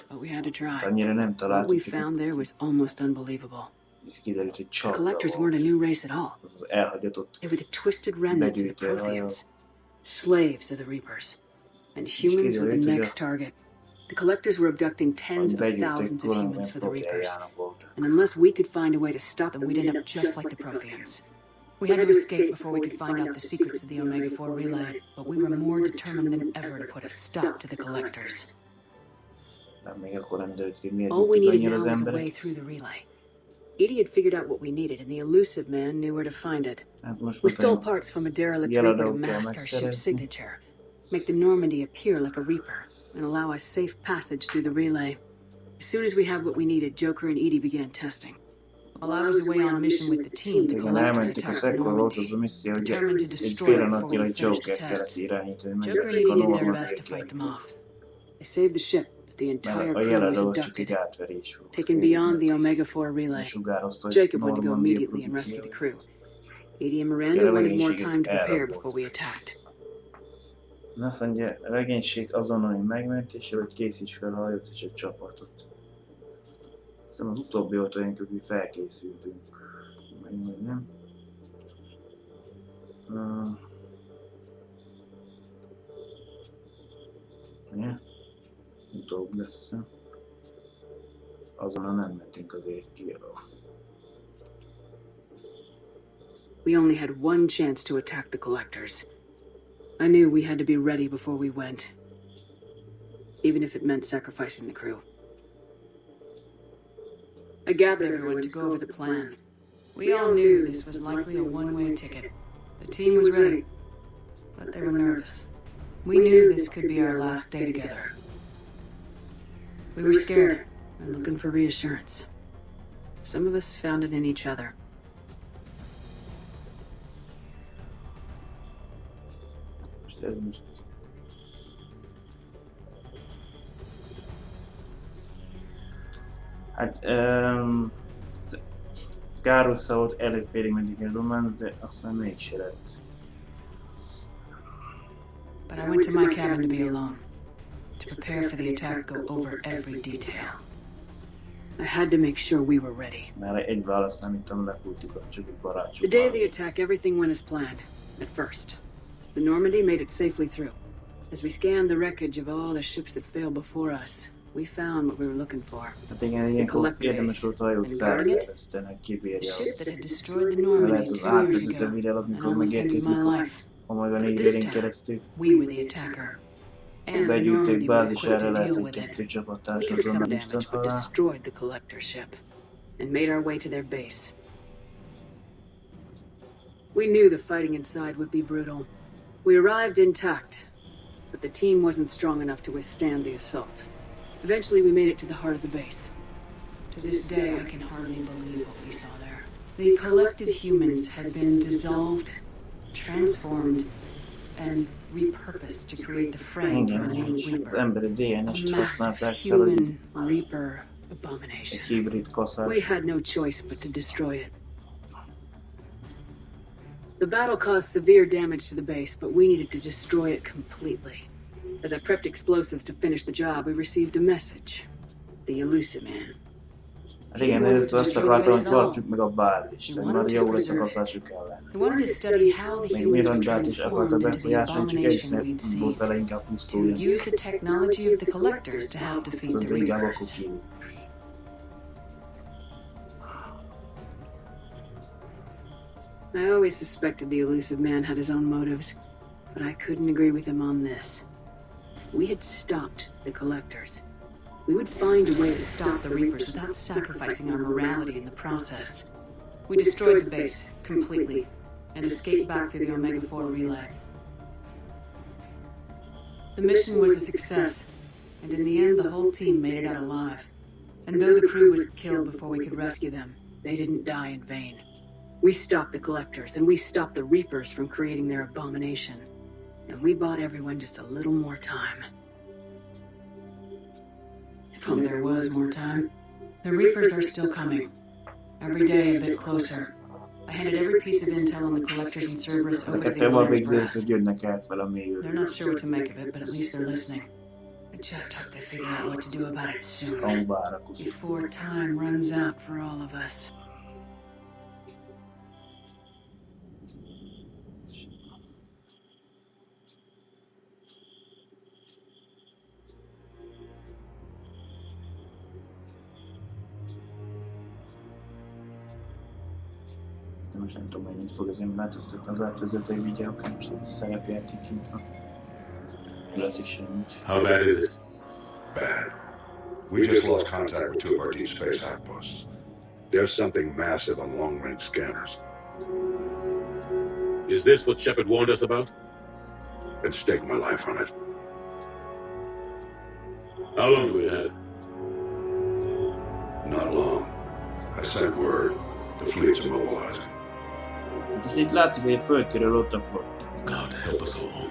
but we had to try. Annyira nem What we találtuk, found there was almost unbelievable. és kiderült, hogy The csapda collectors weren't a volt. new race at all. Az az elhagyatott They were the twisted remnants of the Protheans, slaves of the Reapers, and humans were the next target. The collectors were abducting tens of thousands of humans for the Reapers, and unless we could find a way to stop them, we'd end up just like the Protheans. We had to escape before we could find out the secrets of the Omega-4 relay, but we were more determined than ever to put a stop to the collectors. Még akkor nem derült ki, miért All we jöttek needed annyira now az was a way emberek. through the relay. Edie had figured out what we needed, and the elusive man knew where to find it. Hát most We már stole parts from a derelict Kiadó Reaper to kell mask our ship's megszerezni. signature, make the Normandy appear like a Reaper, and allow us safe passage through the relay. As soon as we had what we needed, Joker and Edie began testing. While I was away on mission with the team, the Igen, collectors elmentük, és attacked the ekkor volt az Normandy, a misszió, hogy determined to egy destroy it before pillanatnyilag we finished the Joker kellett tests. irányítani, hogy Joker and megöltsük a Edie did their Norman best to fight them végét. off. They saved the ship, but the entire Mert a crew was jelenleg csak egy abducted, átverés volt. taken beyond the Omega-4 relay. Sugározta, hogy Jacob went to go Normandia immediately and rescue the pozíció. crew. Edie and Miranda wanted more time to prepare before we attacked. Azt mondja, a legénység azonnali megmentése, hogy készíts fel a hajót és egy csapatot. Hiszem az utóbbi volt olyan, hogy felkészültünk. Meg nem. Ja. Utóbb lesz, hiszem. Azonnal nem mentünk azért ki. We only had one chance to attack the collectors. I knew we had to be ready before we went, even if it meant sacrificing the crew. I gathered everyone to go over the plan. We all knew this was likely a one-way ticket. The team was ready, but they were nervous. We knew this could be our last day together. We were scared and looking for reassurance. Some of us found it in each other. Hát, Gárossza volt előfélig meddig egy románc, de aztán mégse lett. But I went to my cabin to be alone, to prepare for the attack, go over every detail. I had to make sure we were ready. Már egy választ nem ittam, lefújtuk a csak egy barátság. The day of the attack, everything went as planned, at first. The Normandy made it safely through. As we scanned the wreckage of all the ships that failed before us, we found what we were looking for. Hát igen, ilyenkor érdemes volt a hajót felfejleszteni, hogy kibírja. A ship that had destroyed the Normandy Lehet az 2 years átvezető ago, videó, and amikor almost ended megérkezünk my a life. Omega But 4 this élén time, keresztül. we were the attacker. And the Begyűjtők Normandy was bázisára equipped to lehet deal egy with kettő it. We csapattárs took some azonnal damage, instant but halál. destroyed the collector ship, and made our way to their base. We knew the fighting inside would be brutal. We arrived intact, but the team wasn't strong enough to withstand the assault. Eventually, we made it to the heart of the base. To this day, I can hardly believe what we saw there. The collected humans had been dissolved, transformed, and repurposed to create the frame for a Igen, new és az Reaper. emberi A DNS-t massive használták fel, hogy human Reaper abomination. egy hibrid We kaszás. had no choice but to destroy it. The battle caused severe damage to the base, but we needed to destroy it completely. As I prepped explosives to finish the job, we received a message. The elusive man. Igen, előtt azt akartam, hogy tartsuk meg a bázist, hogy már jó összekaszlásuk ellen. Még Mirandát is akarta befolyásolni, csak el is nem volt vele inkább pusztuljon. Szóval inkább akkor kívül. I always suspected the elusive man had his own motives, but I couldn't agree with him on this. We had stopped the collectors. We would find a way to stop the Reapers without sacrificing our morality in the process. We destroyed the base completely and escaped back through the Omega-4 relay. The mission was a success, and in the end the whole team made it out alive. And though the crew was killed before we could rescue them, they didn't die in vain. We stopped the collectors, and we stopped the Reapers from creating their abomination. And we bought everyone just a little more time. If only there was more time. The Reapers are still coming. Every day a bit closer. I handed every piece of intel on the collectors and Cerberus over to the Alliance brass. They're not sure what to make of it, but at least they're listening. I just hope they figure out what to do about it soon. Before time runs out for all of us. Most nem tudom, mennyit fog azért változtatni az átvezetői videók, most a szerepjáték kint van. Lesz is semmit. How bad is it? Bad. We just lost contact with 2 of our deep space outposts. There's something massive on long-range scanners. Is this what Shepard warned us about? I'd stake my life on it. How long do we have? Not long. I sent word. The fleet's immobilizing. Hát ez itt látszik, hogy a föld körül ott a flott. God help us all.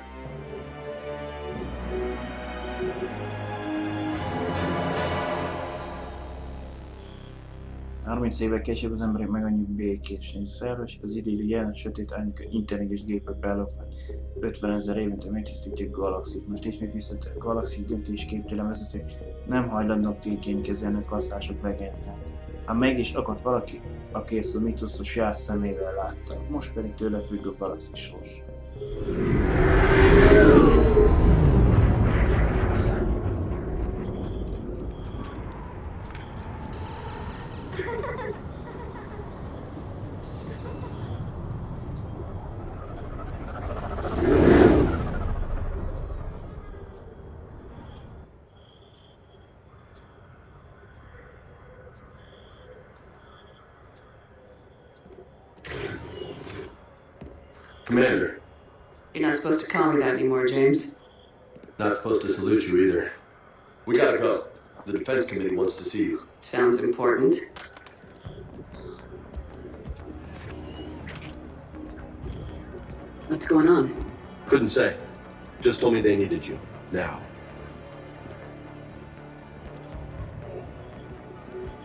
Harminc évvel később az emberek meg annyi békés és szerves, az idéli jelenet sötét árnyéka intelligens gépek állófáj. 50 000 évente megtisztítják galaxis. Most ismét visszatér a galaxis döntésképtelen vezető, nem hajlandók tényként kezelni a klasszások legendát. Ám meg is akadt valaki, aki ezt a mitoszot a saját szemével látta, most pedig tőle függ a galaxis sorsa. Commander. You're not supposed to call me that anymore, James. Not supposed to salute you either. We gotta go. The Defense Committee wants to see you. Sounds important. What's going on? Couldn't say. Just told me they needed you. Now.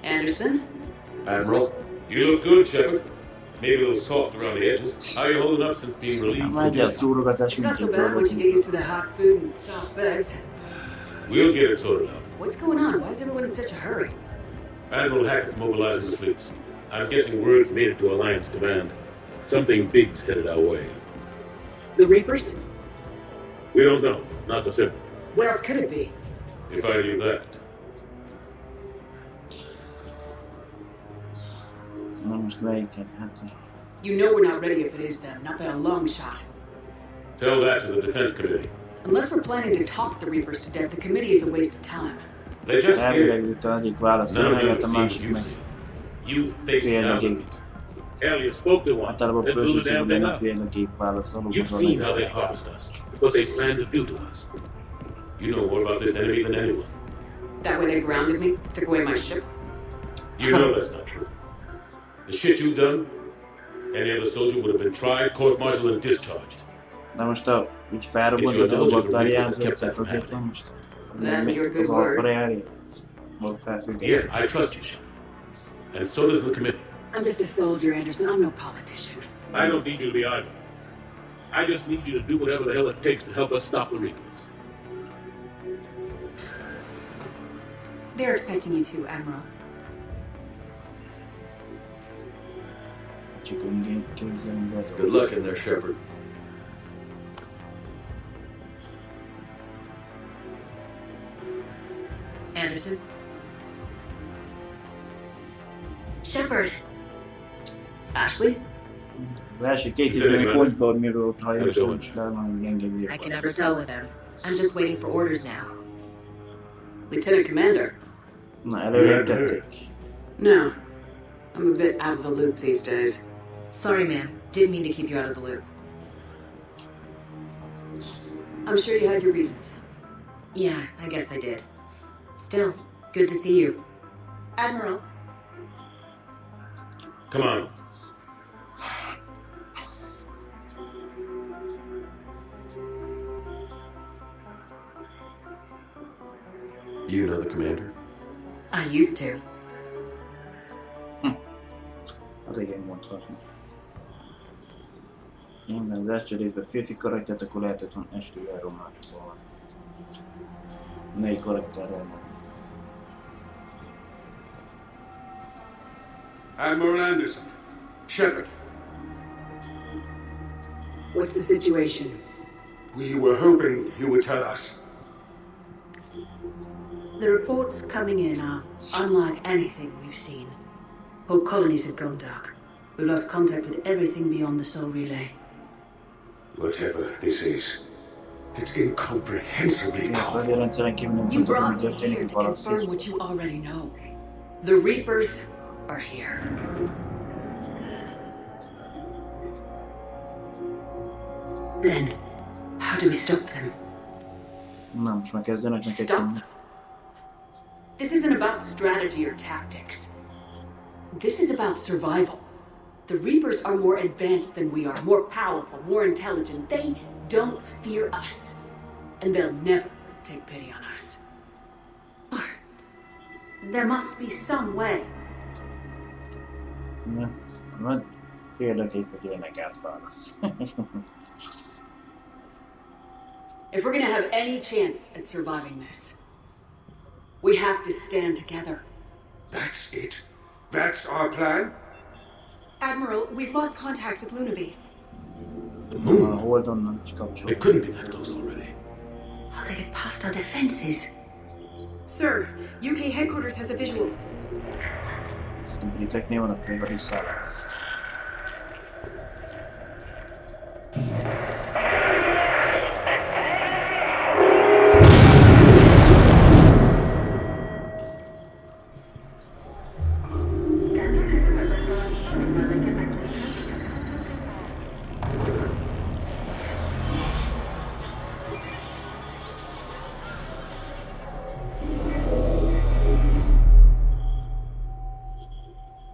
Anderson? Admiral? You look good, Shepard. Maybe a little soft around the edges. How are you holding up since being relieved from duty? It's not so bad once you get used to the hot food and soft beds. We'll get it sorted out. What's going on? Why is everyone in such a hurry? Admiral Hackett's mobilizing the fleets. I'm guessing word's made it to Alliance Command. Something big's headed our way. The Reapers? We don't know. Not for certain. What else could it be? If I knew that. You know we're not ready if it is them, not by a long shot. Tell that to the Defense Committee. Unless we're planning to talk the Reapers to death, the committee is a waste of time. They just hear. None of them have seen what you faced down the Reaper. Hell, you spoke to one. That blew the damn thing up. You've seen how they harvest us, what they plan to do to us. You know more about this enemy than anyone. That way they grounded me, took away my ship? You know that's not true. The shit you've done, any other soldier would have been tried, court-martialed, and discharged. Na most így felrobbantod a baktáriánzót, azért van most. Az alfareári? Yeah, I trust you, Shepard. And so does the committee. I'm just a soldier, Anderson. I'm no politician. I don't need you to be either. I just need you to do whatever the hell it takes to help us stop the Reapers. They're expecting you to, Admiral. könnyű képzelni be. Good luck in there, Shepard. Anderson? Shepard! Ashley? Az első 2000 pontban, miről ott hajóztam, és rá van gyenge I vérban. can never tell with him. I'm just waiting for orders now. Lieutenant Commander? Na, előléptették. No. I'm a bit out of the loop these days. Sorry, ma'am. Didn't mean to keep you out of the loop. I'm sure you had your reasons. Yeah, I guess I did. Still, good to see you. Admiral, Come on. You know the commander? I used to. Hát igen, mondhatni. Én az első részben férfi karaktert, akkor lehetett van estővel romát, szóval... Melyik karakterrel van? Admiral Anderson. Shepard. What's the situation? We were hoping you would tell us. the reports coming in are unlike anything we've seen. Whole colonies have gone dark. We lost contact with everything beyond the Soul Relay. Whatever this is, it's incomprehensibly powerful. You brought me here to confirm what you already know. The Reapers are here. Then, how do we stop them? Na, most már kezdenek neked Stop. jönni. This isn't about strategy or tactics. This is about survival. The Reapers are more advanced than we are, more powerful, more intelligent. They don't fear us. And they'll never take pity on us. But there must be some way. Na, majd érdekét fegyelnek átválasz. If we're gonna have any chance at surviving this, we have to stand together. That's it? That's our plan? Admiral, we've lost contact with Luna Base. The A moon? Holdon nincs kapcsolat. It couldn't be that close already. How they get past our defenses? Sir, UK headquarters has a visual. A briteknél van a főhadiszállás.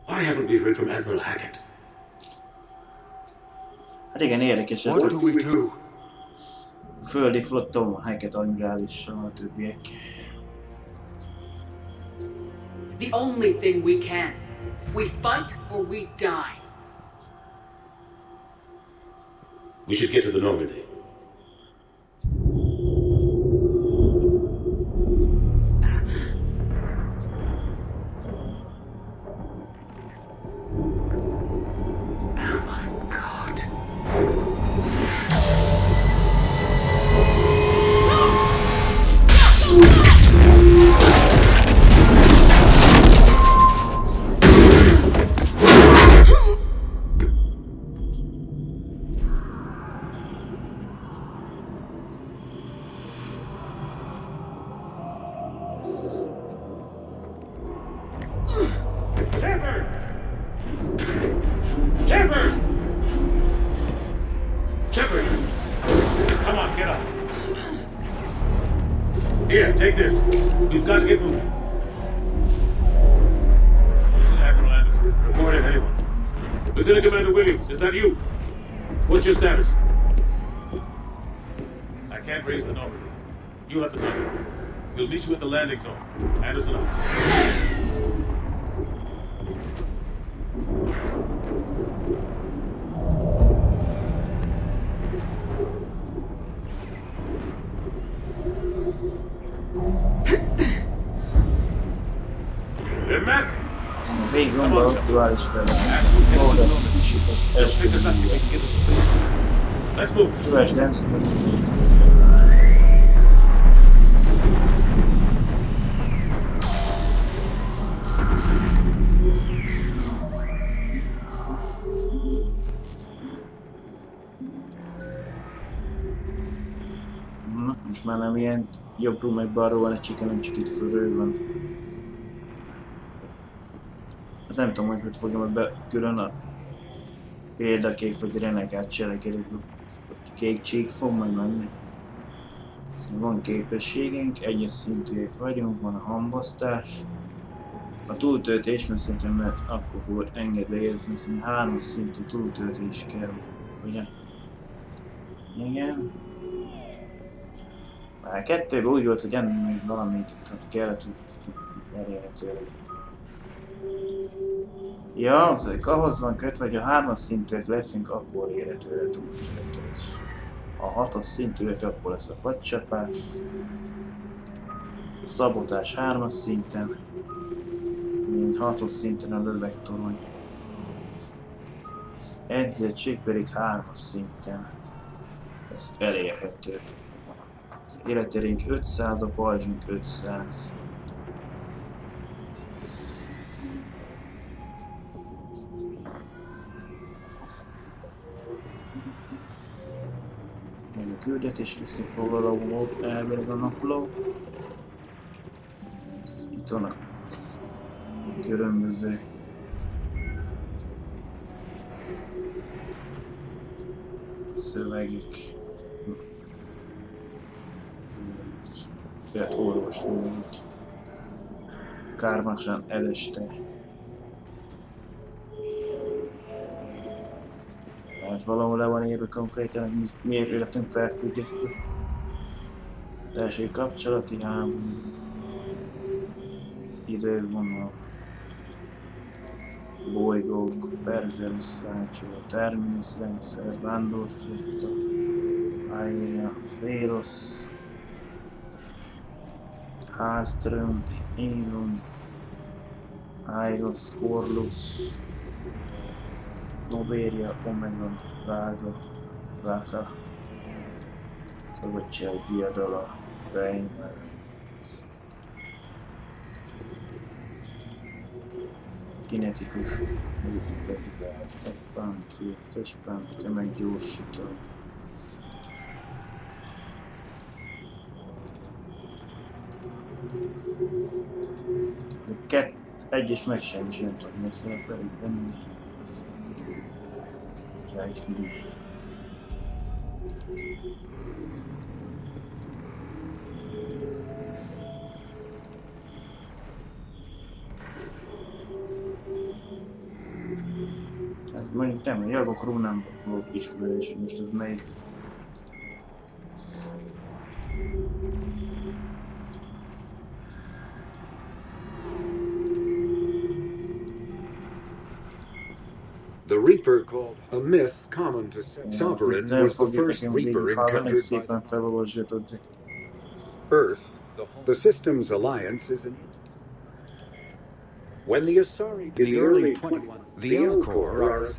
Why haven't we heard from Admiral Hackett? Hát igen, érdekes ez. What do we do? Földi flotton van, Hackett admirálissal, a többiek. The only thing we can. We fight or we die. We should get to the Normandy. Oh my god. Shepard! Shepard! Shepard! Come on, get up. Here, take this. We've got to get moving. This is Admiral Anderson. Report if anyone. Lieutenant Commander Williams, is that you? What's your status? I can't raise the Normandy. You have the contact. We'll meet you at the landing zone. Anderson out. They're massive. Aztán végig van be aktuális feladatok. Progress, sikeres, első millió. Let's move. Kövesd el, ez az én. Na, most már nem ilyen jobbról meg balról van egy csike, nem csak itt fölről van. Az nem tudom, hogy fogjam be külön a példakép vagy renegát cselekedik, hogy kék csík fog majd menni. Szóval van képességünk, egyes szintűek vagyunk, van a hamvasztás. A túltöltés, mert szerintem mert akkor fog engedélyezni, szerintem 3 szintű túltöltés kell, ugye? Igen. Már 2-ben úgy volt, hogy ennek még valamelyiket kellett, hogy elérhetőleg. Ja, azok ahhoz van kötve, hogy a 3-as szintűek leszünk, akkor érhetőre túltöltés. A 6-as szintűek akkor lesz a fagycsapás. A szabotás 3-as szinten. Mint 6-os szinten a lövegtorony. Az edzettség pedig 3-as szinten. Ez elérhető. Az életerénk 500, a pajzsunk 500. A küldetés összefoglaló volt elvileg a napló. Itt vannak különböző szövegek. Tehát orvoslóink. Kármásan eleste. Hát valahol le van írva konkrétan, hogy miért életünk felfüggesztő. Első kapcsolati háború. Az idővonal. Bolygók, Perseus-Fácsó, Terminus rendszer, Vándorflotta, Aeria, Félosz, Háström, Élon, Airos, Corlus, Novéria, Omega, Ráka, Szabadság, Diadala, Fejlesztő. Kinetikus, fegyver, páncél, testpáncél, meggyorsító. Egyes meg sem tudom, hogy szerepel itt benne. Rájtmű. Hát mondjuk nem, a javakról nem volt ismerés, hogy most ez melyik. The Reaper, called a myth common to Sovereign, was the first Reaper encountered Earth. The system's alliance is an... When the Asari in the early 21, the Elcor,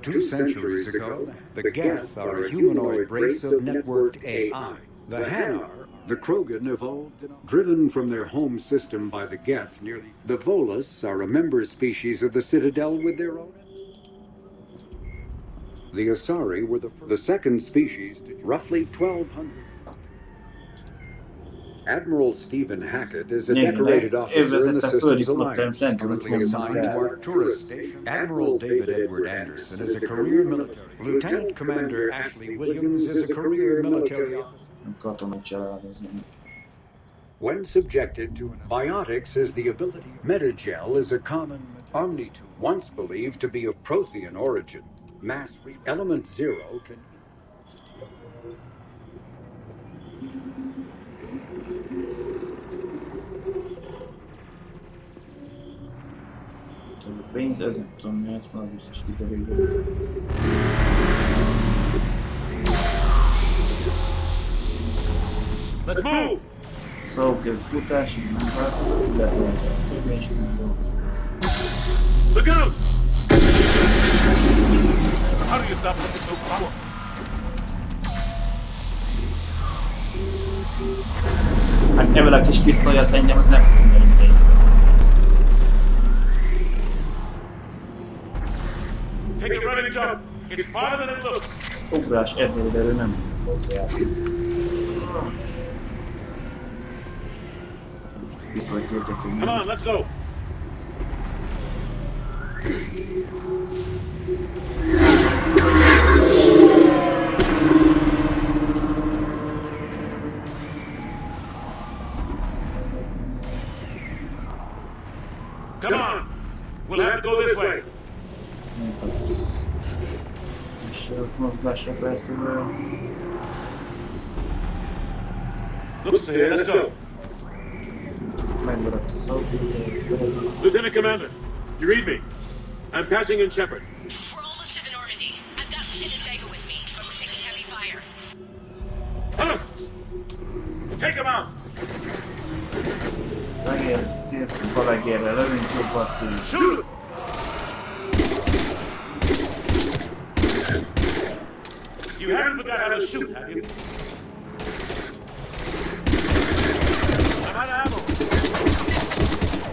2 centuries ago, the Geth are a humanoid race of networked AI. The Hanar, the Krogan, evolved, driven from their home system by the Geth nearly. The Volus are a member species of the Citadel with their own. The Asari were the second species, roughly 1,200. Admiral Stephen Hackett is a decorated officer in the Systems Alliance, currently assigned to our tourist station. Admiral David Edward Anderson is a career military. Lieutenant Commander Ashley Williams is a career military officer. When subjected to biotics is the ability. Metagel is a common omnitool, once believed to be of Prothean origin. Mass element 0 can... A pénz, ez nem tudom mi, ezt már az is kiderül. Let's move! Szóval ez futás, így nem változott, letoltál a többen és úgy gyors. Look out! How do you stop something so powerful? Hát ebből a kis pisztolya szerintem az nem fog meginteni. Take a running jump. It's farther than it looks. Ugrás erő nem volt játék. Come on, let's go. Come on. We'll have to go this way. Mozgásra pertől. Looks clear, let's go. Megmaradt a szautízés, vezet. Lieutenant Commander, you read me? I'm patching in Shepard. We're almost to the Normandy. I've got Lieutenant Vega with me, but we're taking heavy fire. Husks! Take him out! Megér, szélszín balagérre, lövünk jobbat szín. Shoot! You haven't forgot how to shoot, have you? I'm out of ammo.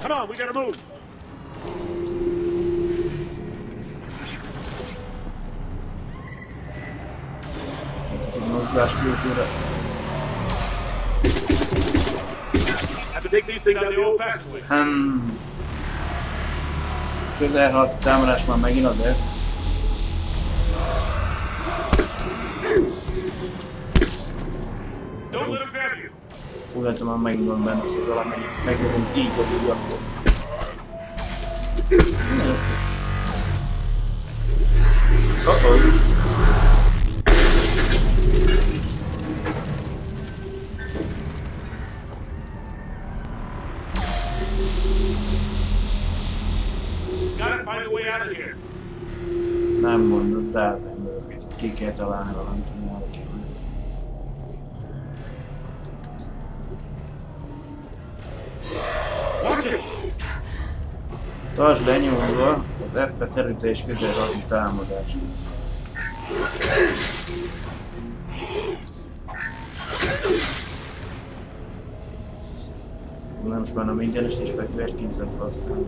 Come on, we gotta move. Mozgás kultúra. Have to take these things out the old-fashioned way. Közelharci támadás már megint az F. Don't let him grab you. Úgy látom, már megint van benne, szóval valamennyit megnyomom így vagy úgy akkor. Ne értek. Gotta find a way out of here. Nem mondod, rád embereket. Ki kell találni valamit, ami el kell. Tartsd lenyomva az F-et erőteljes közelharci támadáshoz. Na most már a mindenest is fegyverként lehet használni.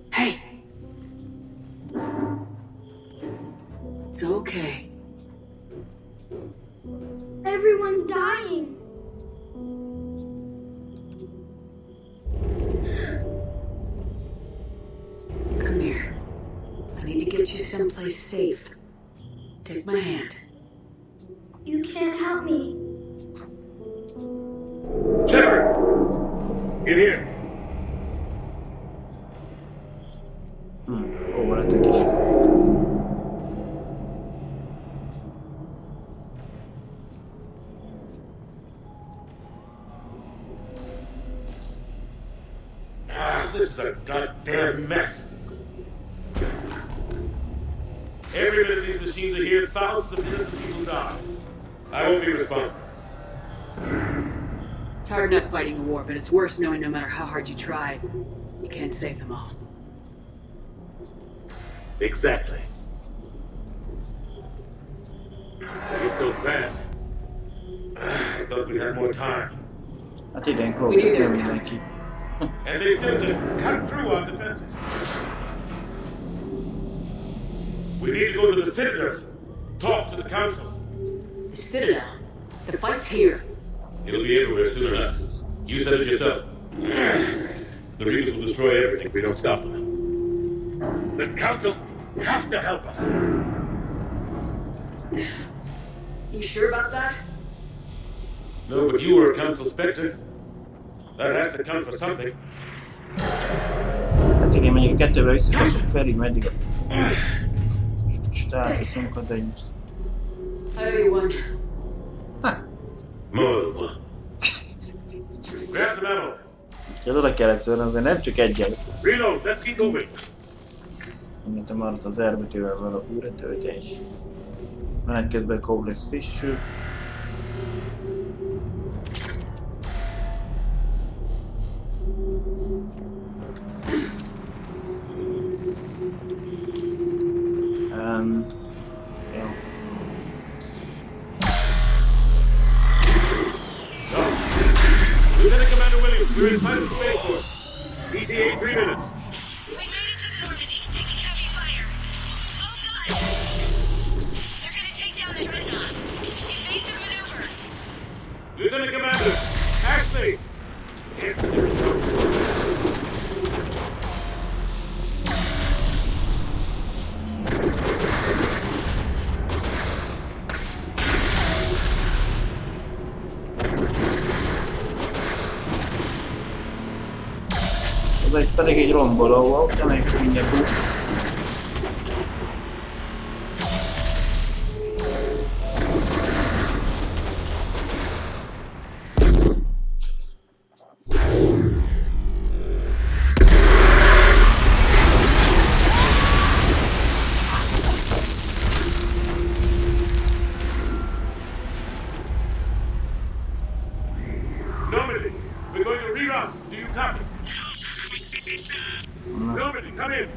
Hey! It's okay. Everyone's dying. Come here. I need to get you someplace safe. Take my hand. You can't help me. Shepard! In here. Ó, lett egy kis. This is a goddamn mess. Every minute these machines are here, thousands of innocent people die. I won't be responsible. It's hard enough fighting a war, but it's worse knowing no matter how hard you try, you can't save them all. Exactly. It's so fast. I thought we'd have more time. Hát idén kócsok nem mindenki. And they still just cut through our defenses. We need to go to the Citadel. Talk to the Council. The Citadel? The fight's here. It'll be everywhere soon enough. You said it yourself. The Reapers will destroy everything if we don't stop them. The Council has to help us. You sure about that? No, but you were a Council Spectre. That has to count for something. Hát igen, mondjuk a kettőben visszakaptuk Feri, meddig a státuszunkat, de így most... I owe you one. More than one. Grab some ammo. Úgyhogy oda kellett szólni, azért nem csak egyen. Reload, let's keep moving. Mint a maradt az erbetővel való újratöltés. Mehet közben komplex fissű. Jó. Lieutenant Commander Williams, we're in final spaceport. ETA 3 minutes. We made it to the Normandy, taking heavy fire. Oh god! They're gonna take down the dreadnought. Invasive maneuvers. Lieutenant Commander, Ashley! Ez pedig egy romboló volt, amelyik mindjárt bújt. Normandy, we're going to reroute. Do you copy? Normandy, come in.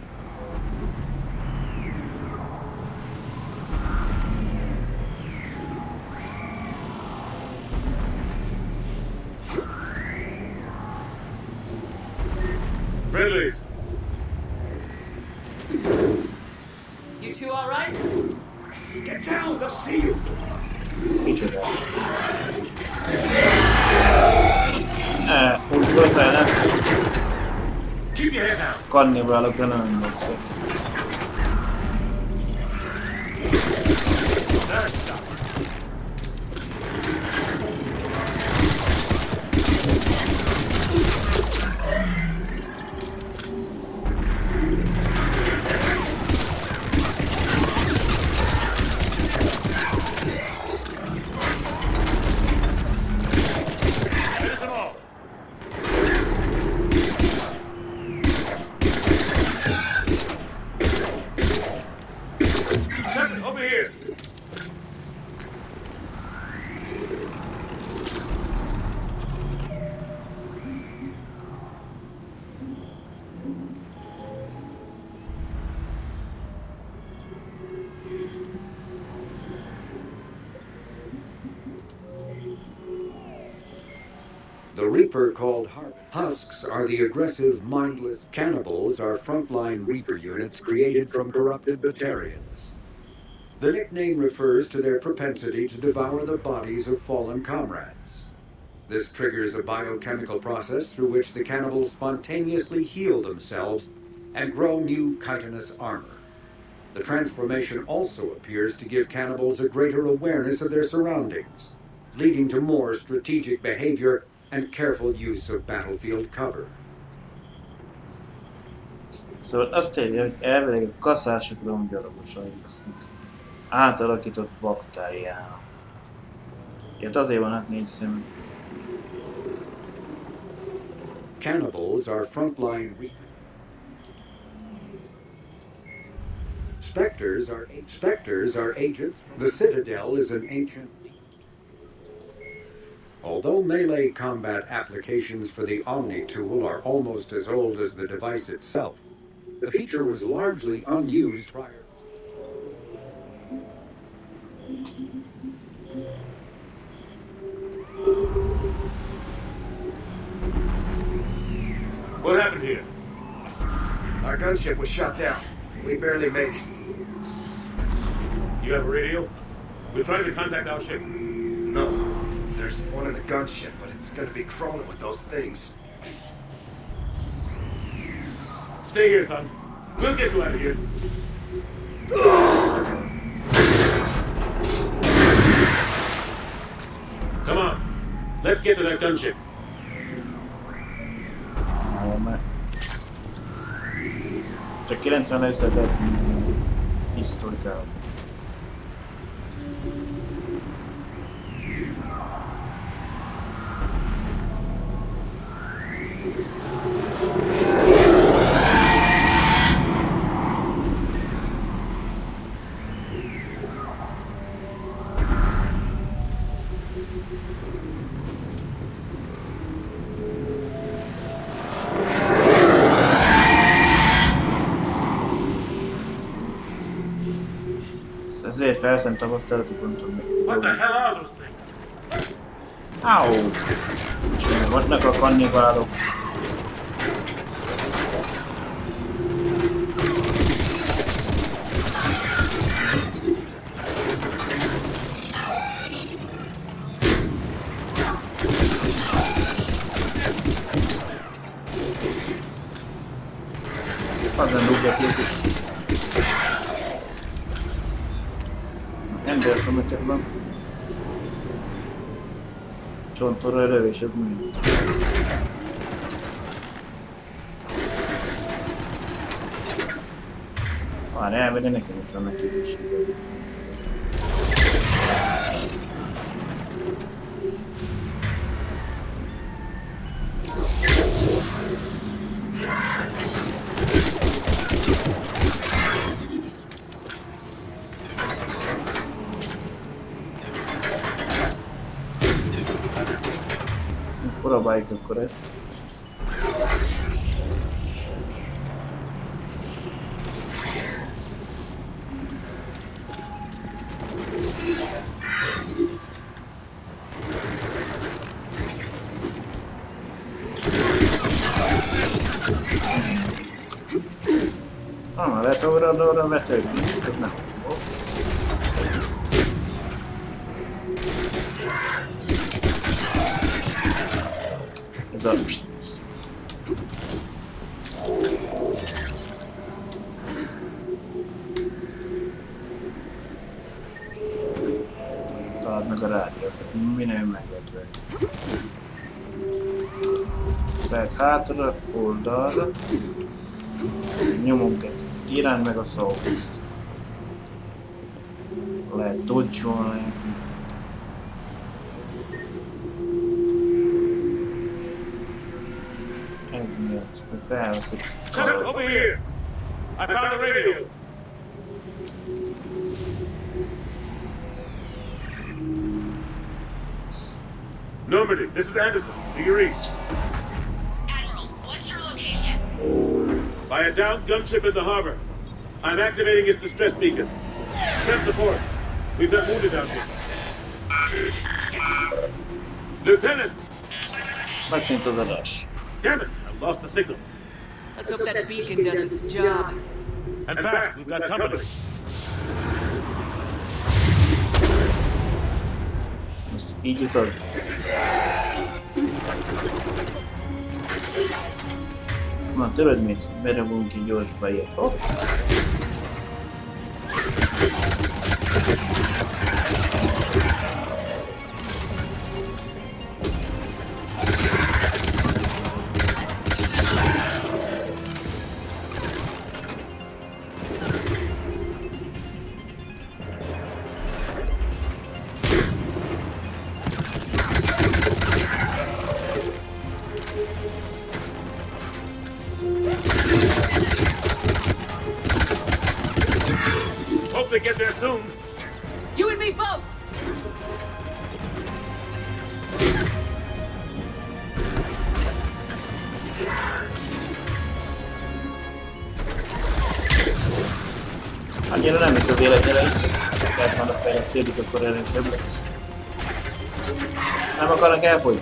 Friendlies. You two all right? Get down, they'll see you. Kicsoda. Úgy volt ellen. Keep your head down. Kannibálokra nem emlékszek. Over here. The Reaper called Harmadik. Husks are the aggressive, mindless cannibals are frontline Reaper units created from corrupted Batarians. The nickname refers to their propensity to devour the bodies of fallen comrades. This triggers a biochemical process through which the cannibals spontaneously heal themselves and grow new chitinous armor. The transformation also appears to give cannibals a greater awareness of their surroundings, leading to more strategic behavior and careful use of battlefield cover. Szóval azt írja, hogy elvileg a kaszások romgyalogosok átalakított baktáriának. Ilyet azért van hát 4 szemük. Cannibals are frontline Reapers. Spectres are agents. The Citadel is an ancient. Although melee combat applications for the Omni tool are almost as old as the device itself, the feature was largely unused prior. What happened here? Our gunship was shot down. We barely made it. You have a radio? We're trying to contact our ship. No. There's one in the gunship, but it's gonna be crawling with those things. Stay here, son. We'll get you out of here. Come on. Let's get to that gunship. Csak 90 először lehet historikál. Ezért felszent tapasztalatot nem tudom What the megdobni. hell are those things? Áó! És vannak a kannibálok. Azon rúgják őket. Emberszomecekben. Csontorra lövés, ez mind. Már elmenne nekem is vannak képességei. Próbáljuk akkor ezt. Lehet arra vetődni, ez nem. Ez a... Találd meg a rádiót, minél megvetve. Tehát hátra, oldalra. Nyomunk egy irány meg a szóvészt. Lehet dodge-olni. Ez mi az? Felveszik. Over here! I found a radio! Normandy, this is Anderson. Do you read? Admiral, what's your location? By a downed gunship in the harbor. I'm activating its distress beacon. Send support. We've got wounded down here. Lieutenant! Megszűnt az adás. Damn it! I've lost the signal. Let's hope that beacon does its job. And fast, we've got company. Most így utad. Na, tudod mit? Berabulunk egy gyorsba ilyet. Hopp! Hope they get there soon. You and me both! Annyira nem is az életére is. Tehát van a fejlesztődik, akkor erősebb lesz. Nem akarnak elfogyni.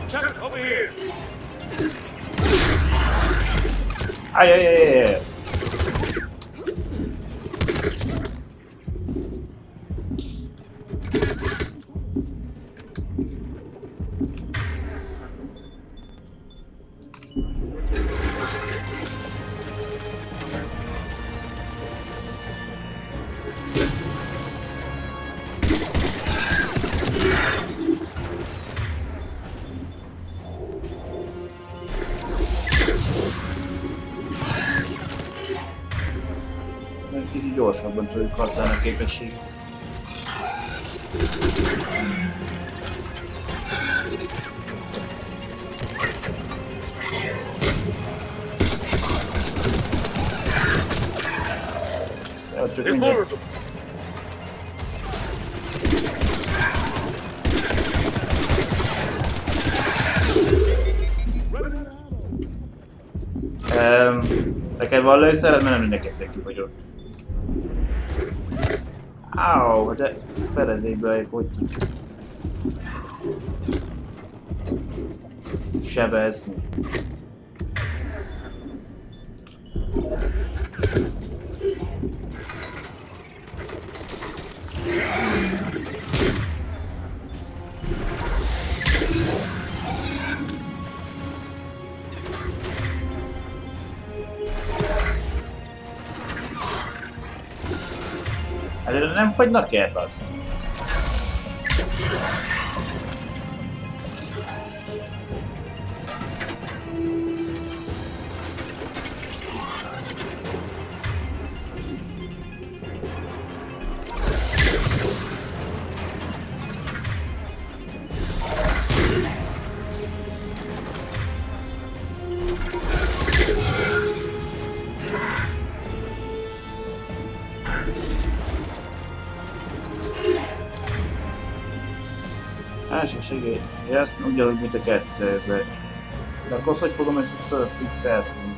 Shut over here. Ajajajajaj! Egy kicsit gyorsabban tudjuk használni a képességet. Ja, csak mindjárt. Neked van lőszered, mert nem mindenki kifogyott. Áó, de felezékből hogy tud sebezni. Előre nem fagynak el, azt. Első segély, ezt ugyanúgy, mint a kettőben. De akkor hogy fogom ezt így felfogni?